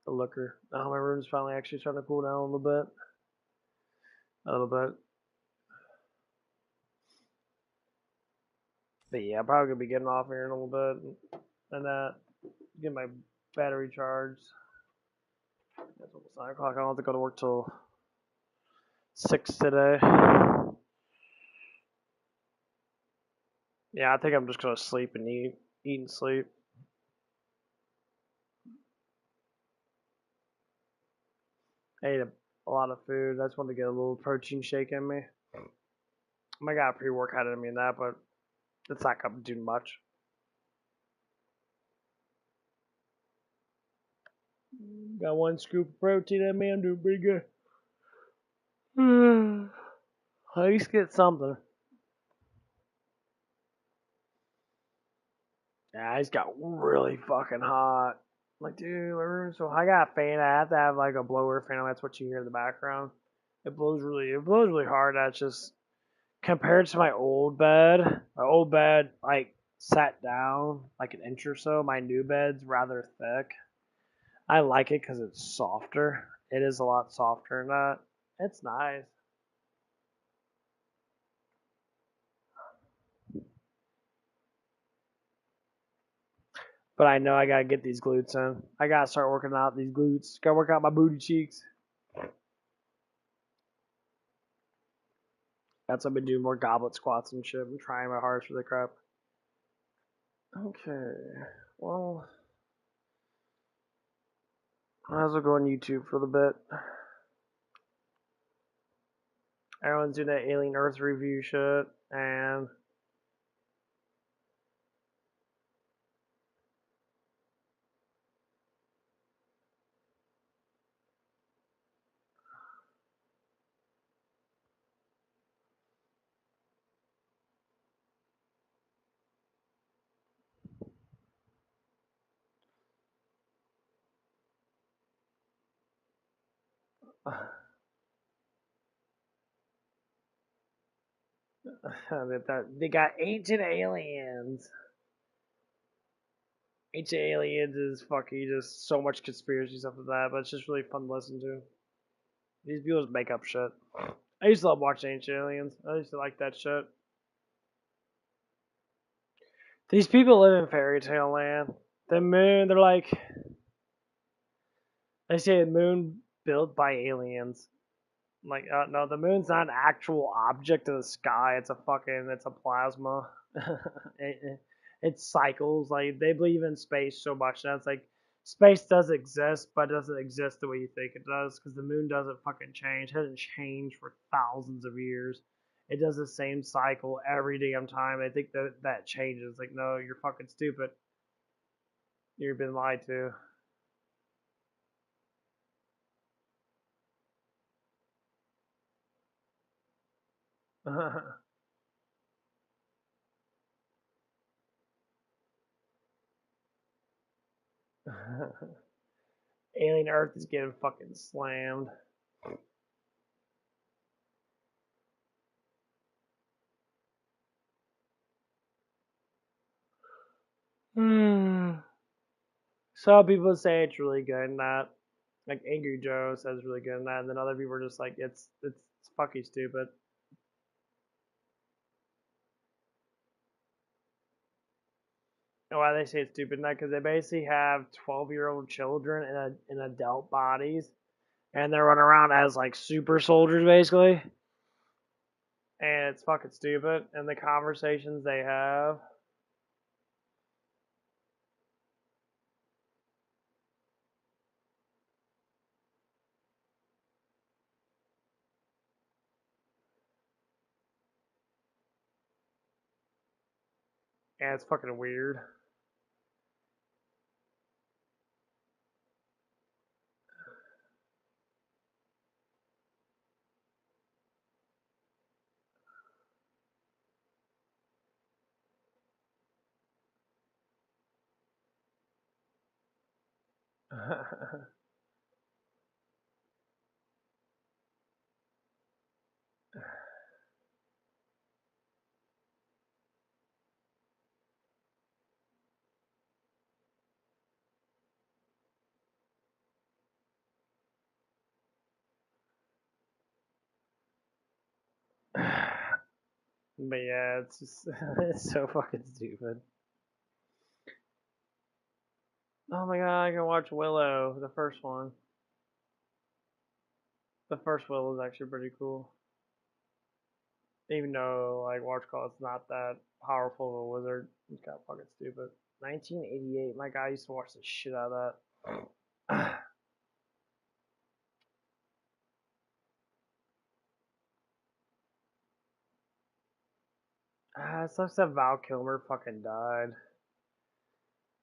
a looker. Oh, my room's finally actually starting to cool down a little bit. A little bit. But yeah, I'm probably gonna be getting off here in a little bit and get my battery charged. It's almost 9 o'clock. I don't have to go to work till 6 today. Yeah, I think I'm just gonna sleep and eat and sleep. I ate a lot of food. I just wanted to get a little protein shake in me. I got pre-workout in me and that, but it's not gonna do much. Got 1 scoop of protein in me. I'm doing pretty good. At least get something. Yeah, it's got really fucking hot. Like, dude, my room's so hot. I got a fan. I have to have like a blower fan. That's what you hear in the background. It blows really hard. That's just compared to my old bed. My old bed like sat down like an inch or so. My new bed's rather thick. I like it because it's softer. It is a lot softer than that. It's nice. But I know I gotta get these glutes in. I gotta start working out these glutes. Gotta work out my booty cheeks. That's what I've been doing, more goblet squats and shit. I'm trying my hardest for the crap. Okay. Well, I might as well go on YouTube for the bit. Everyone's doing that Alien Earth review shit, and they got ancient aliens. Ancient aliens is fucking just so much conspiracy stuff with that, but it's just really fun to listen to. These people just make up shit. I used to love watching Ancient Aliens. I used to like that shit. These people live in fairy tale land. The moon, they're like, they say the moon built by aliens. Like, no, the moon's not an actual object in the sky. It's a plasma. It cycles. Like, they believe in space so much that it's like, space does exist, but it doesn't exist the way you think it does, because the moon doesn't fucking change. It hasn't changed for thousands of years. It does the same cycle every damn time. They think that changes. Like, no, you're fucking stupid. You've been lied to. Alien Earth is getting fucking slammed. Some people say it's really good in that. Like Angry Joe says it's really good in that, and then other people are just like it's fucking stupid. And why they say it's stupid in that? Because they basically have 12-year-old children in adult bodies, and they're running around as like super soldiers basically, and it's fucking stupid. And the conversations they have. And it's fucking weird. But yeah, it's just it's so fucking stupid. Oh my god, I can watch Willow, the first one. The first Willow is actually pretty cool. Even though like Watch Call is not that powerful of a wizard, it's kind of fucking stupid. 1988, my guy used to watch the shit out of that. It sucks that Val Kilmer fucking died.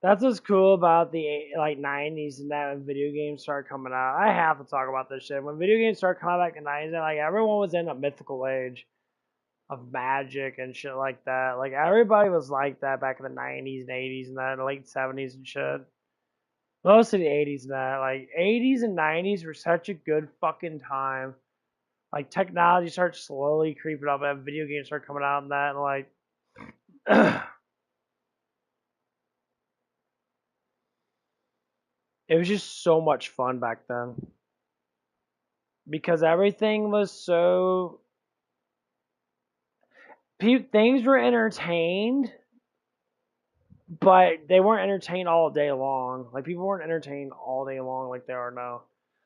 That's what's cool about the like 90s and that when video games started coming out. I have to talk about this shit. When video games started coming out back in the 90s, like everyone was in a mythical age of magic and shit like that. Like everybody was like that back in the 90s and 80s and that, the late 70s and shit. Most of the 80s and that. Like 80s and 90s were such a good fucking time. Like technology started slowly creeping up and video games started coming out and that and like it was just so much fun back then. Because everything was so things were entertained, but they weren't entertained all day long. Like people weren't entertained all day long like they are now.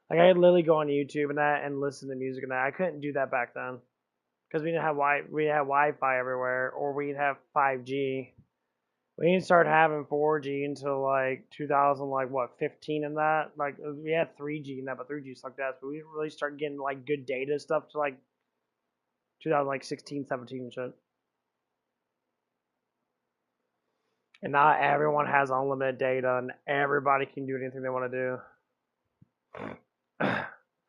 Like I could literally go on YouTube and that and listen to music and that. I couldn't do that back then because we didn't have Wi-Fi everywhere, or we'd have 5G. We didn't start having 4G until like 2000, like what 15 and that. Like we had 3G and that, but 3G sucked ass. But we didn't really start getting like good data stuff to like 2016, 17 and shit. And not everyone has unlimited data, and everybody can do anything they want to do.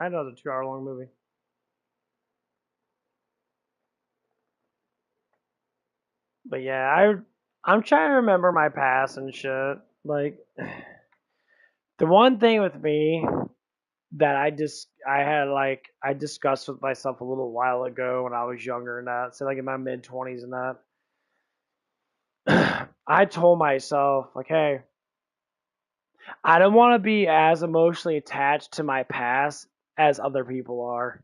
I know it's a 2 hour long movie. But yeah, I'm trying to remember my past and shit. Like the one thing with me that I discussed with myself a little while ago when I was younger and that, so like in my mid 20s and that, I told myself like, hey, I don't want to be as emotionally attached to my past as other people are.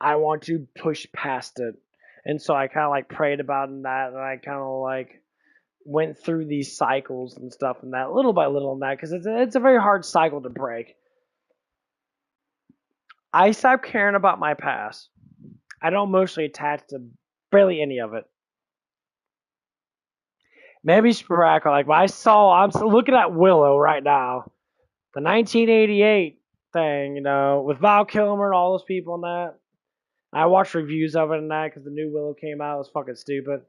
I want to push past it. And so I kind of like prayed about that, and I kind of like went through these cycles and stuff and that little by little and that because it's a very hard cycle to break. I stopped caring about my past. I don't emotionally attach to barely any of it. Maybe sporadic. Like I'm looking at Willow right now, the 1988 thing, with Val Kilmer and all those people in that. I watched reviews of it and that because the new Willow came out. It was fucking stupid.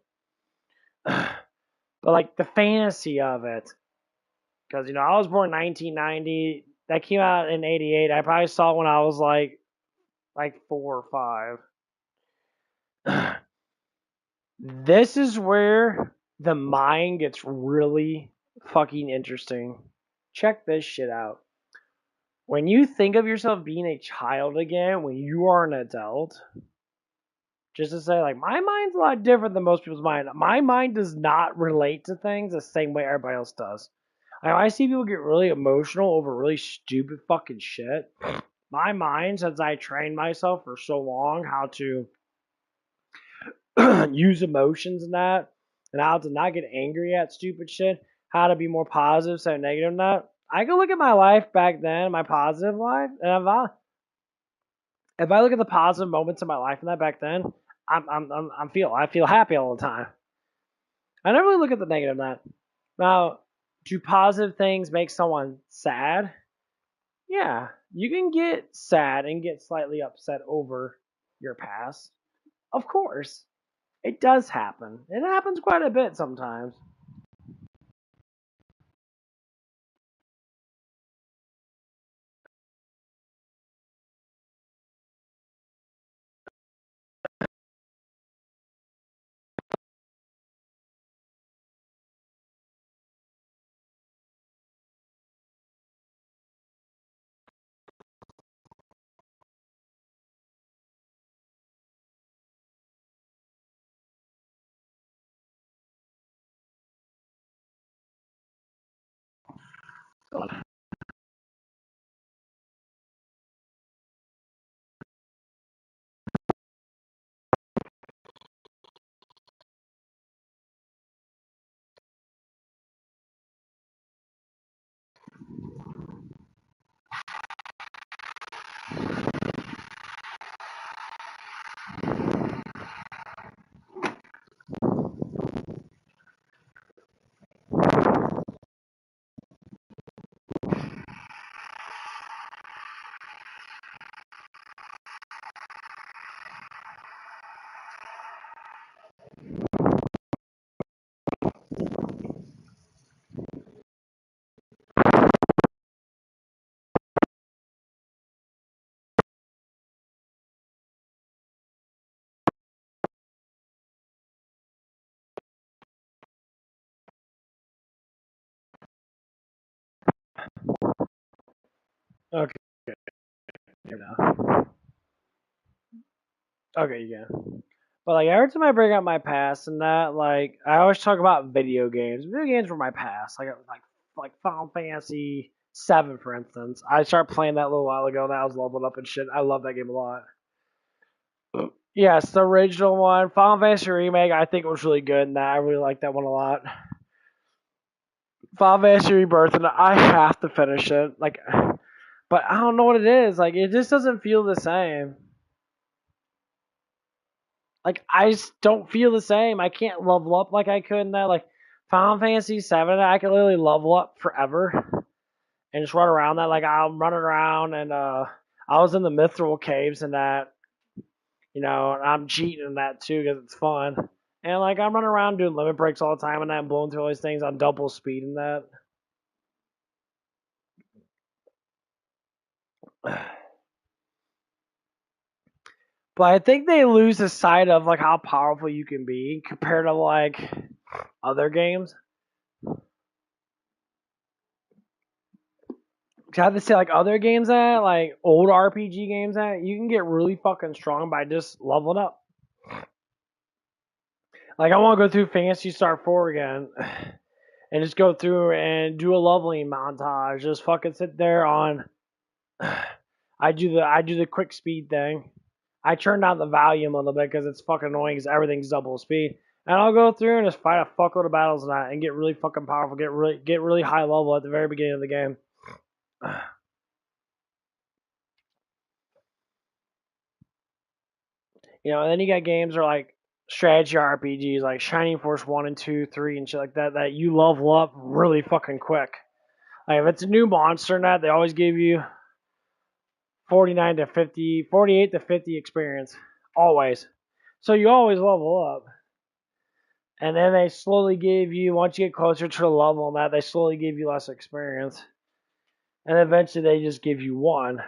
But like the fantasy of it, because I was born in 1990. That came out in '88. I probably saw it when I was like 4 or 5. This is where the mind gets really fucking interesting. Check this shit out. When you think of yourself being a child again, when you are an adult, just to say, like, my mind's a lot different than most people's mind. My mind does not relate to things the same way everybody else does. I see people get really emotional over really stupid fucking shit. My mind, since I trained myself for so long how to use emotions and that, and how to not get angry at stupid shit, how to be more positive instead of negative than that. I can look at my life back then, my positive life, and if I look at the positive moments in my life and that back then, I feel happy all the time. I never really look at the negative in that. Now, do positive things make someone sad? Yeah, you can get sad and get slightly upset over your past. Of course, it does happen. It happens quite a bit sometimes. Okay, you know. Okay, yeah. But like every time I bring up my past and that, like I always talk about video games. Video games were my past. Like Final Fantasy 7, for instance. I started playing that a little while ago. That I was leveled up and shit. I love that game a lot. Yes, the original one, Final Fantasy Remake. I think it was really good, and I really like that one a lot. Final Fantasy Rebirth, and I have to finish it. Like, but I don't know what it is. Like, it just doesn't feel the same. Like, I just don't feel the same. I can't level up like I could in that. Like, Final Fantasy 7, I can literally level up forever and just run around that. Like, I'm running around, and I was in the Mithril Caves and that. And I'm cheating in that too because it's fun. And like, I'm running around doing limit breaks all the time and that, and blowing through all these things on double speed and that. But I think they lose the sight of like how powerful you can be compared to like other games. I have to say, like other games that, like old RPG games that, you can get really fucking strong by just leveling up. Like I want to go through Fantasy Star 4 again and just go through and do a leveling montage. Just fucking sit there on. I do the quick speed thing. I turn down the volume a little bit because it's fucking annoying because everything's double speed. And I'll go through and just fight a fuckload of battles and that, and get really fucking powerful, get really high level at the very beginning of the game. And then you got games that are like strategy RPGs, like Shining Force 1 and 2, 3, and shit like that, that you level up really fucking quick. Like, if it's a new monster in that, they always give you 48 to 50 experience. Always. So you always level up. And then they slowly give you, once you get closer to the level and that, they slowly give you less experience. And eventually they just give you one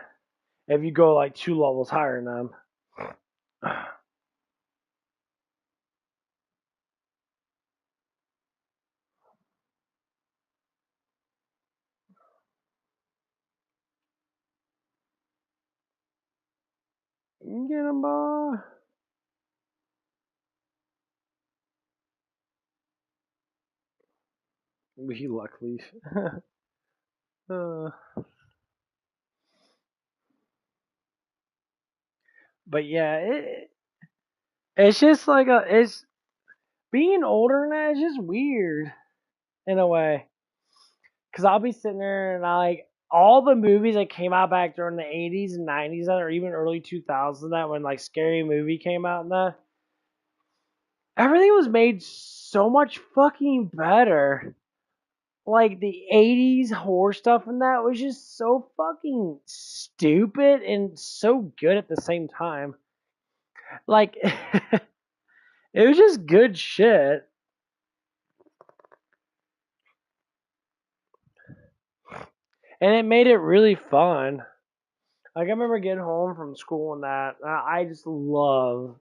if you go like 2 levels higher than them. Get him, boy. We luckily. But yeah, it's just like it's being older than that is just weird in a way. Cause I'll be sitting there and I like all the movies that came out back during the 80s and 90s or even early 2000s that when like Scary Movie came out and that everything was made so much fucking better. Like the 80s horror stuff and that was just so fucking stupid and so good at the same time. Like it was just good shit. And it made it really fun. Like I remember getting home from school and that I just love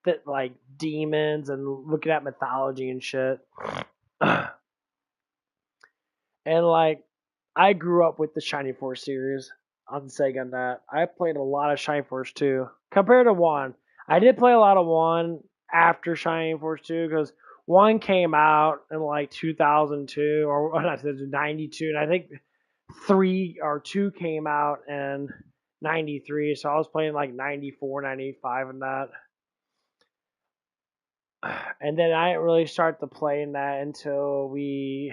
that like demons and looking at mythology and shit. And like I grew up with the Shining Force series on Sega and that. I played a lot of Shining Force 2 compared to 1. I did play a lot of 1 after Shining Force 2 because 1 came out in like 2002 or not 92 and I think 3 or 2 came out in 93, so I was playing like 94, 95 and that. And then I didn't really start to play in that until we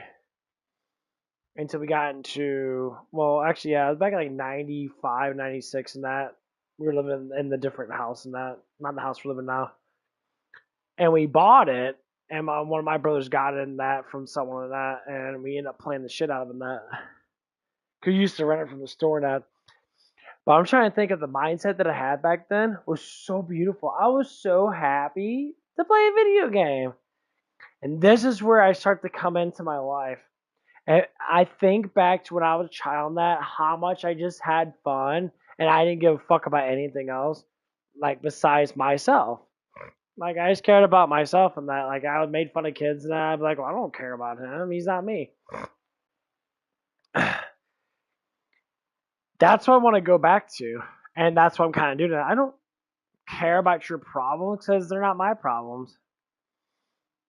got into, well, actually, yeah, it was back in like 95, 96 and that. We were living in the different house and that, not the house we're living now. And we bought it, and one of my brothers got it in that from someone in that, and we ended up playing the shit out of it in that. Because we used to rent it from the store and that. But I'm trying to think of the mindset that I had back then was so beautiful. I was so happy to play a video game. And this is where I start to come into my life. And I think back to when I was a child and that, how much I just had fun and I didn't give a fuck about anything else, like besides myself. Like I just cared about myself and that. Like I would make fun of kids and I'd be like, well, I don't care about him. He's not me. That's what I want to go back to. And that's what I'm kind of doing. I don't care about your problems because they're not my problems.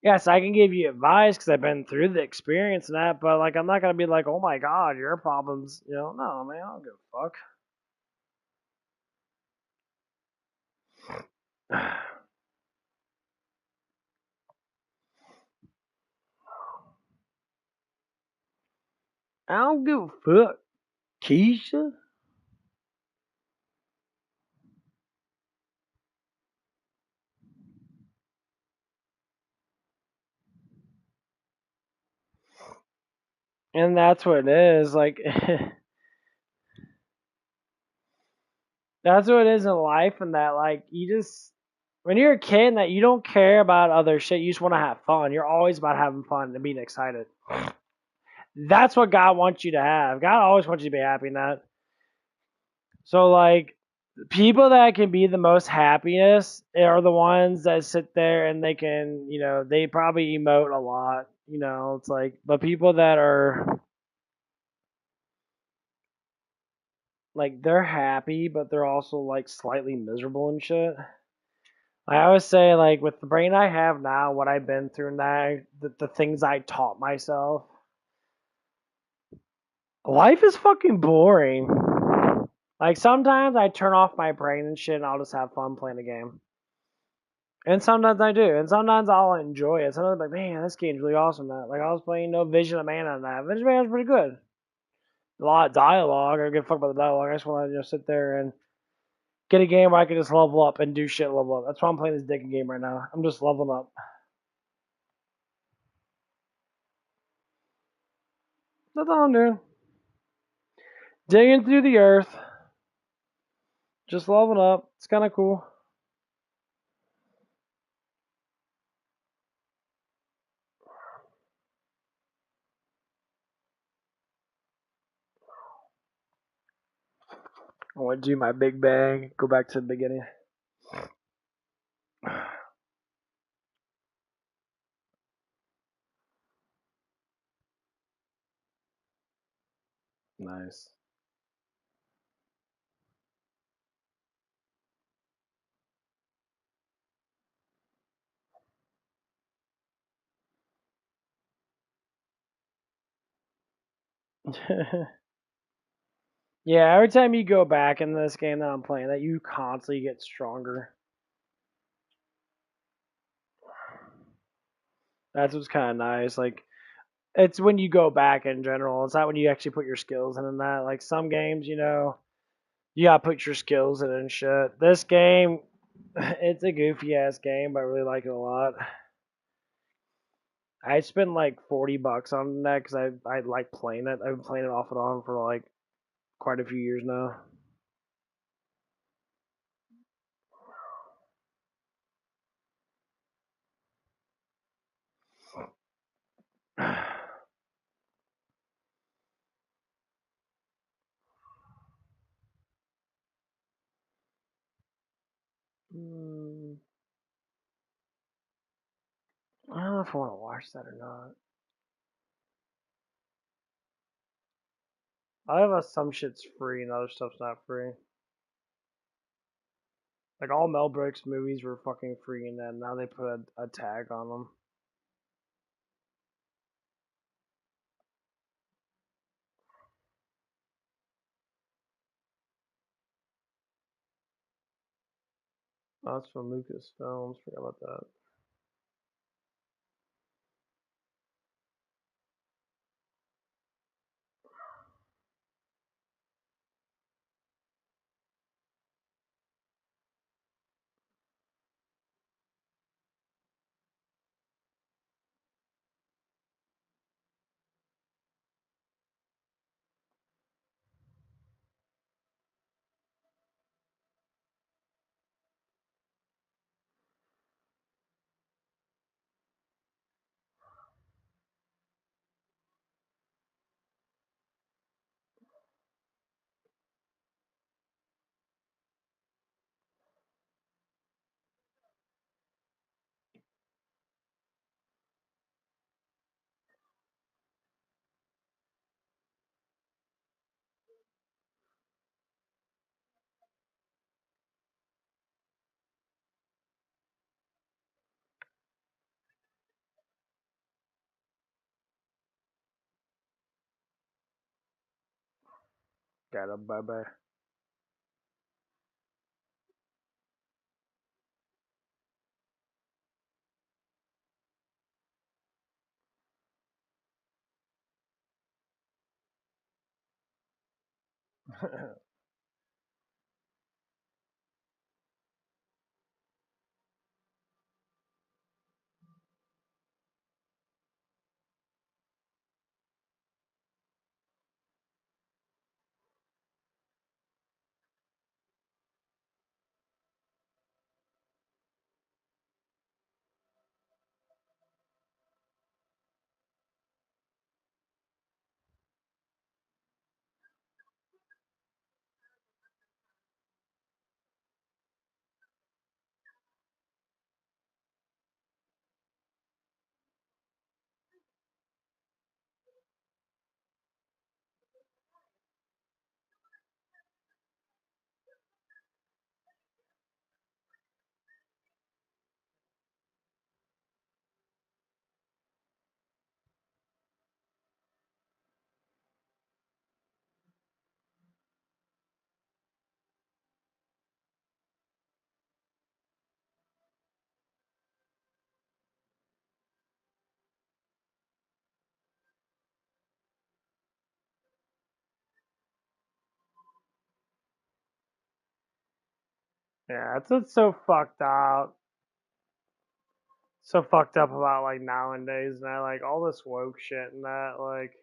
Yes, I can give you advice because I've been through the experience and that, but like I'm not gonna be like, oh my god, your problems, no, man, I don't give a fuck. I don't give a fuck, Keisha. And that's what it is. Like, that's what it is in life, and that like you just when you're a kid, and that you don't care about other shit. You just want to have fun. You're always about having fun and being excited. That's what God wants you to have. God always wants you to be happy in that. So like people that can be the most happiness are the ones that sit there and they can, they probably emote a lot. It's like, but people that are like they're happy, but they're also like slightly miserable and shit. I always say like with the brain I have now, what I've been through now, the things I taught myself, life is fucking boring. Like sometimes I turn off my brain and shit and I'll just have fun playing a game. And sometimes I do. And sometimes I'll enjoy it. Sometimes I'm like, man, this game's really awesome. Like I was playing No Vision of Man on that. Vision of Man was pretty good. A lot of dialogue. I don't give a fuck about the dialogue. I just want to sit there and Get a game where I can just level up and do shit level up. That's why I'm playing this digging game right now. I'm just leveling up. That's all I'm doing. Digging through the earth. Just leveling up. It's kind of cool. I want to do my big bang. Go back to the beginning. Nice. Yeah, every time you go back in this game that I'm playing, that you constantly get stronger. That's what's kind of nice. Like, it's when you go back in general. It's not when you actually put your skills in and that. Like some games, you know, you gotta put your skills in and shit. This game, it's a goofy ass game, but I really like it a lot. I spent like $40 on that because I like playing it. I've been playing it off and on for like quite a few years now. I don't know if I want to watch that or not. I have some shit's free and other stuff's not free. Like all Mel Brooks movies were fucking free, and then now they put a tag on them. Oh, that's from Lucasfilms. Forgot about that. Got it. Bye bye. Yeah, that's what's so fucked up. So fucked up about like nowadays now, like all this woke shit and that, like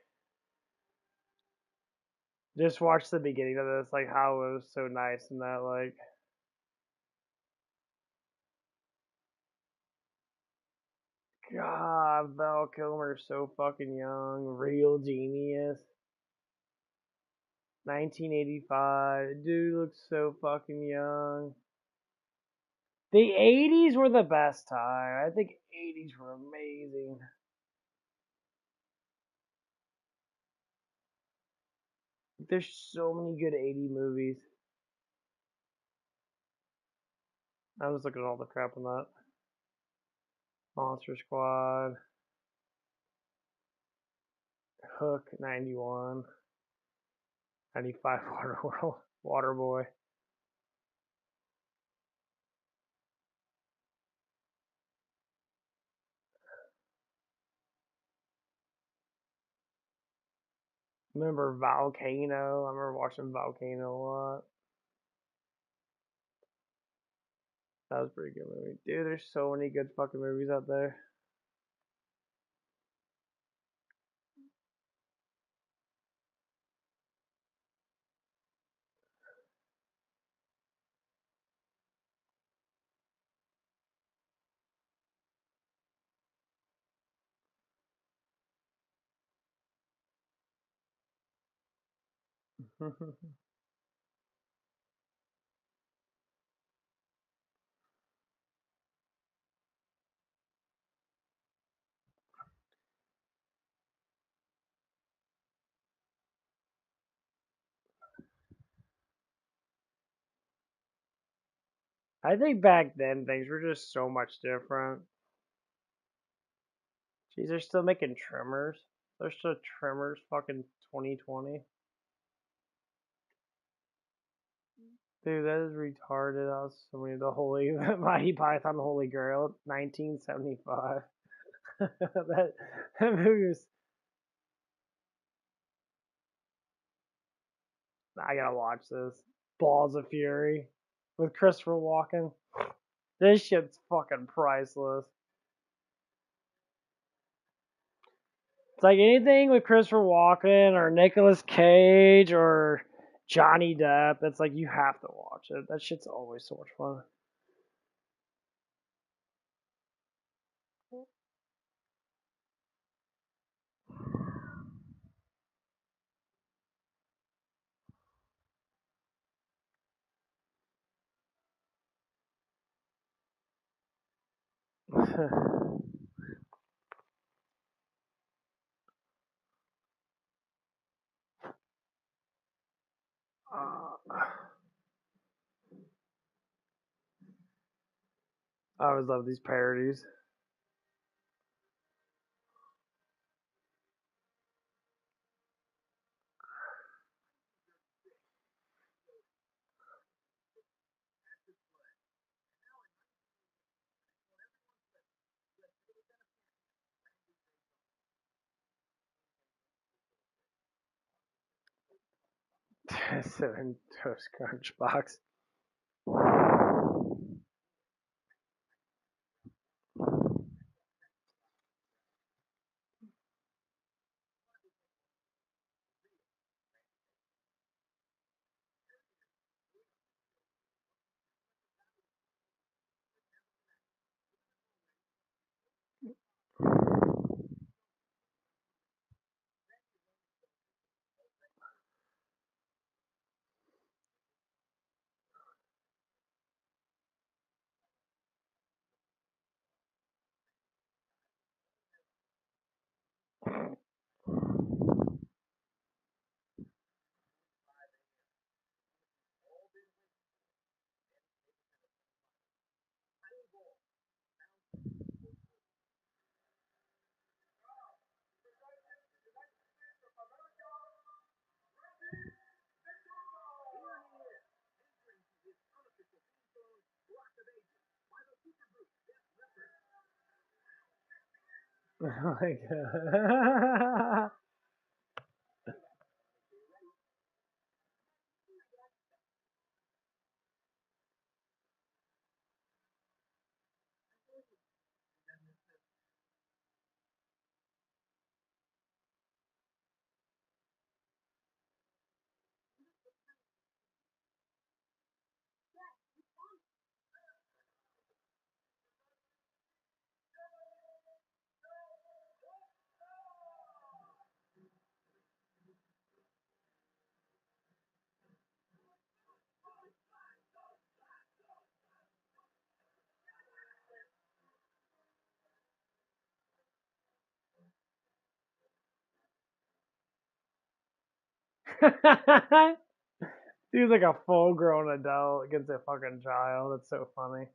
just watch the beginning of this, like how it was so nice and that, like God, Val Kilmer's so fucking young, real genius. 1985, dude looks so fucking young. The 80s were the best time. I think 80s were amazing. There's so many good 80 movies. I was looking at all the crap on that. Monster Squad, Hook 91, 95 Waterworld, Waterboy. Remember Volcano? I remember watching Volcano a lot. That was a pretty good movie. Dude, there's so many good fucking movies out there. I think back then things were just so much different. Jeez, they're still making trimmers. There's still trimmers fucking 2020. Dude, that is retarded. That was so many the Holy Mighty Python Holy Grail, 1975. that that movie was. I gotta watch this. Balls of Fury with Christopher Walken. This shit's fucking priceless. It's like anything with Christopher Walken or Nicolas Cage or Johnny Depp. It's like you have to watch it. That shit's always so much fun. I always love these parodies. Seven Toast Crunch Box. Like, He was like a full-grown adult against a fucking child. That's so funny.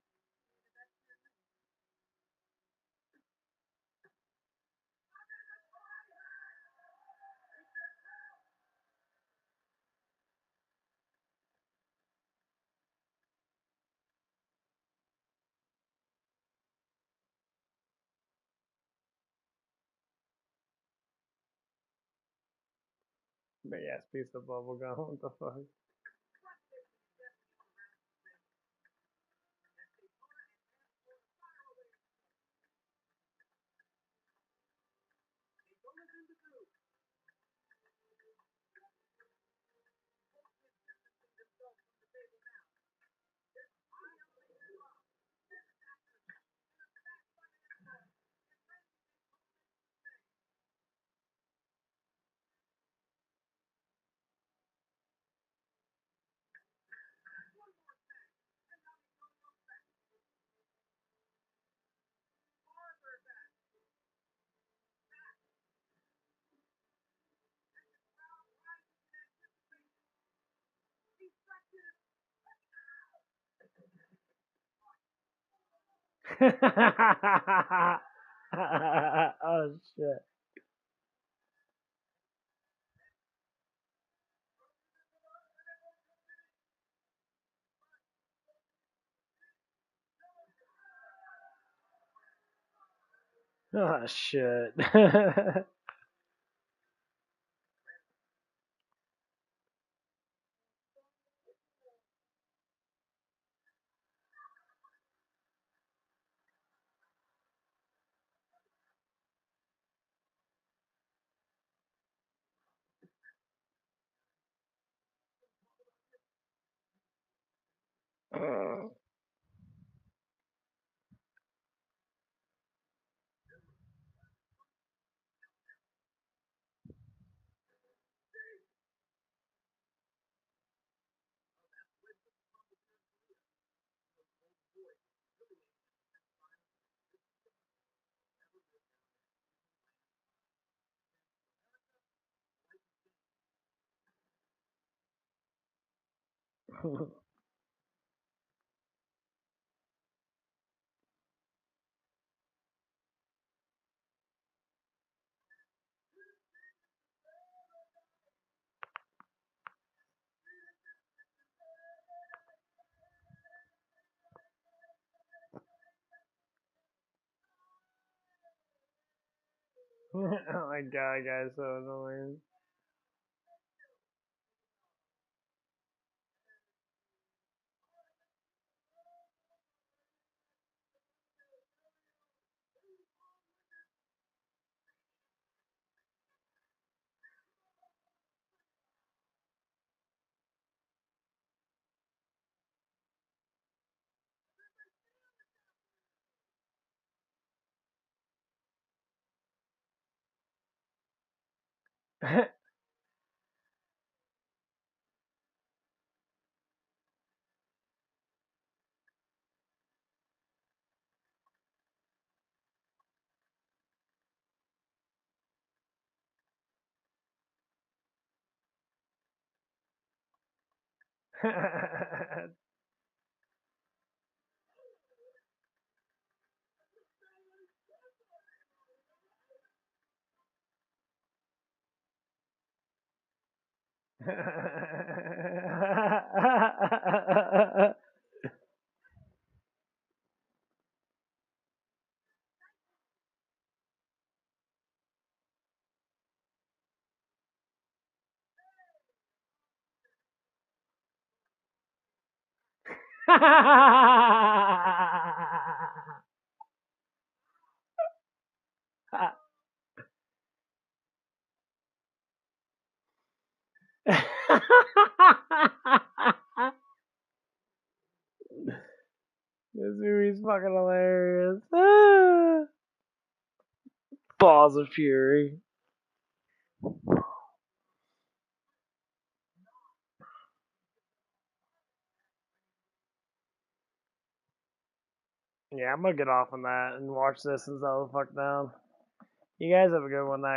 But yes, piece of bubble gum. What the fuck? Oh shit. Oh shit. Oh my god, guys, so annoying. This movie's fucking hilarious. Balls of fury. Yeah, I'm gonna get off on that and watch this and settle the fuck down. You guys have a good one, that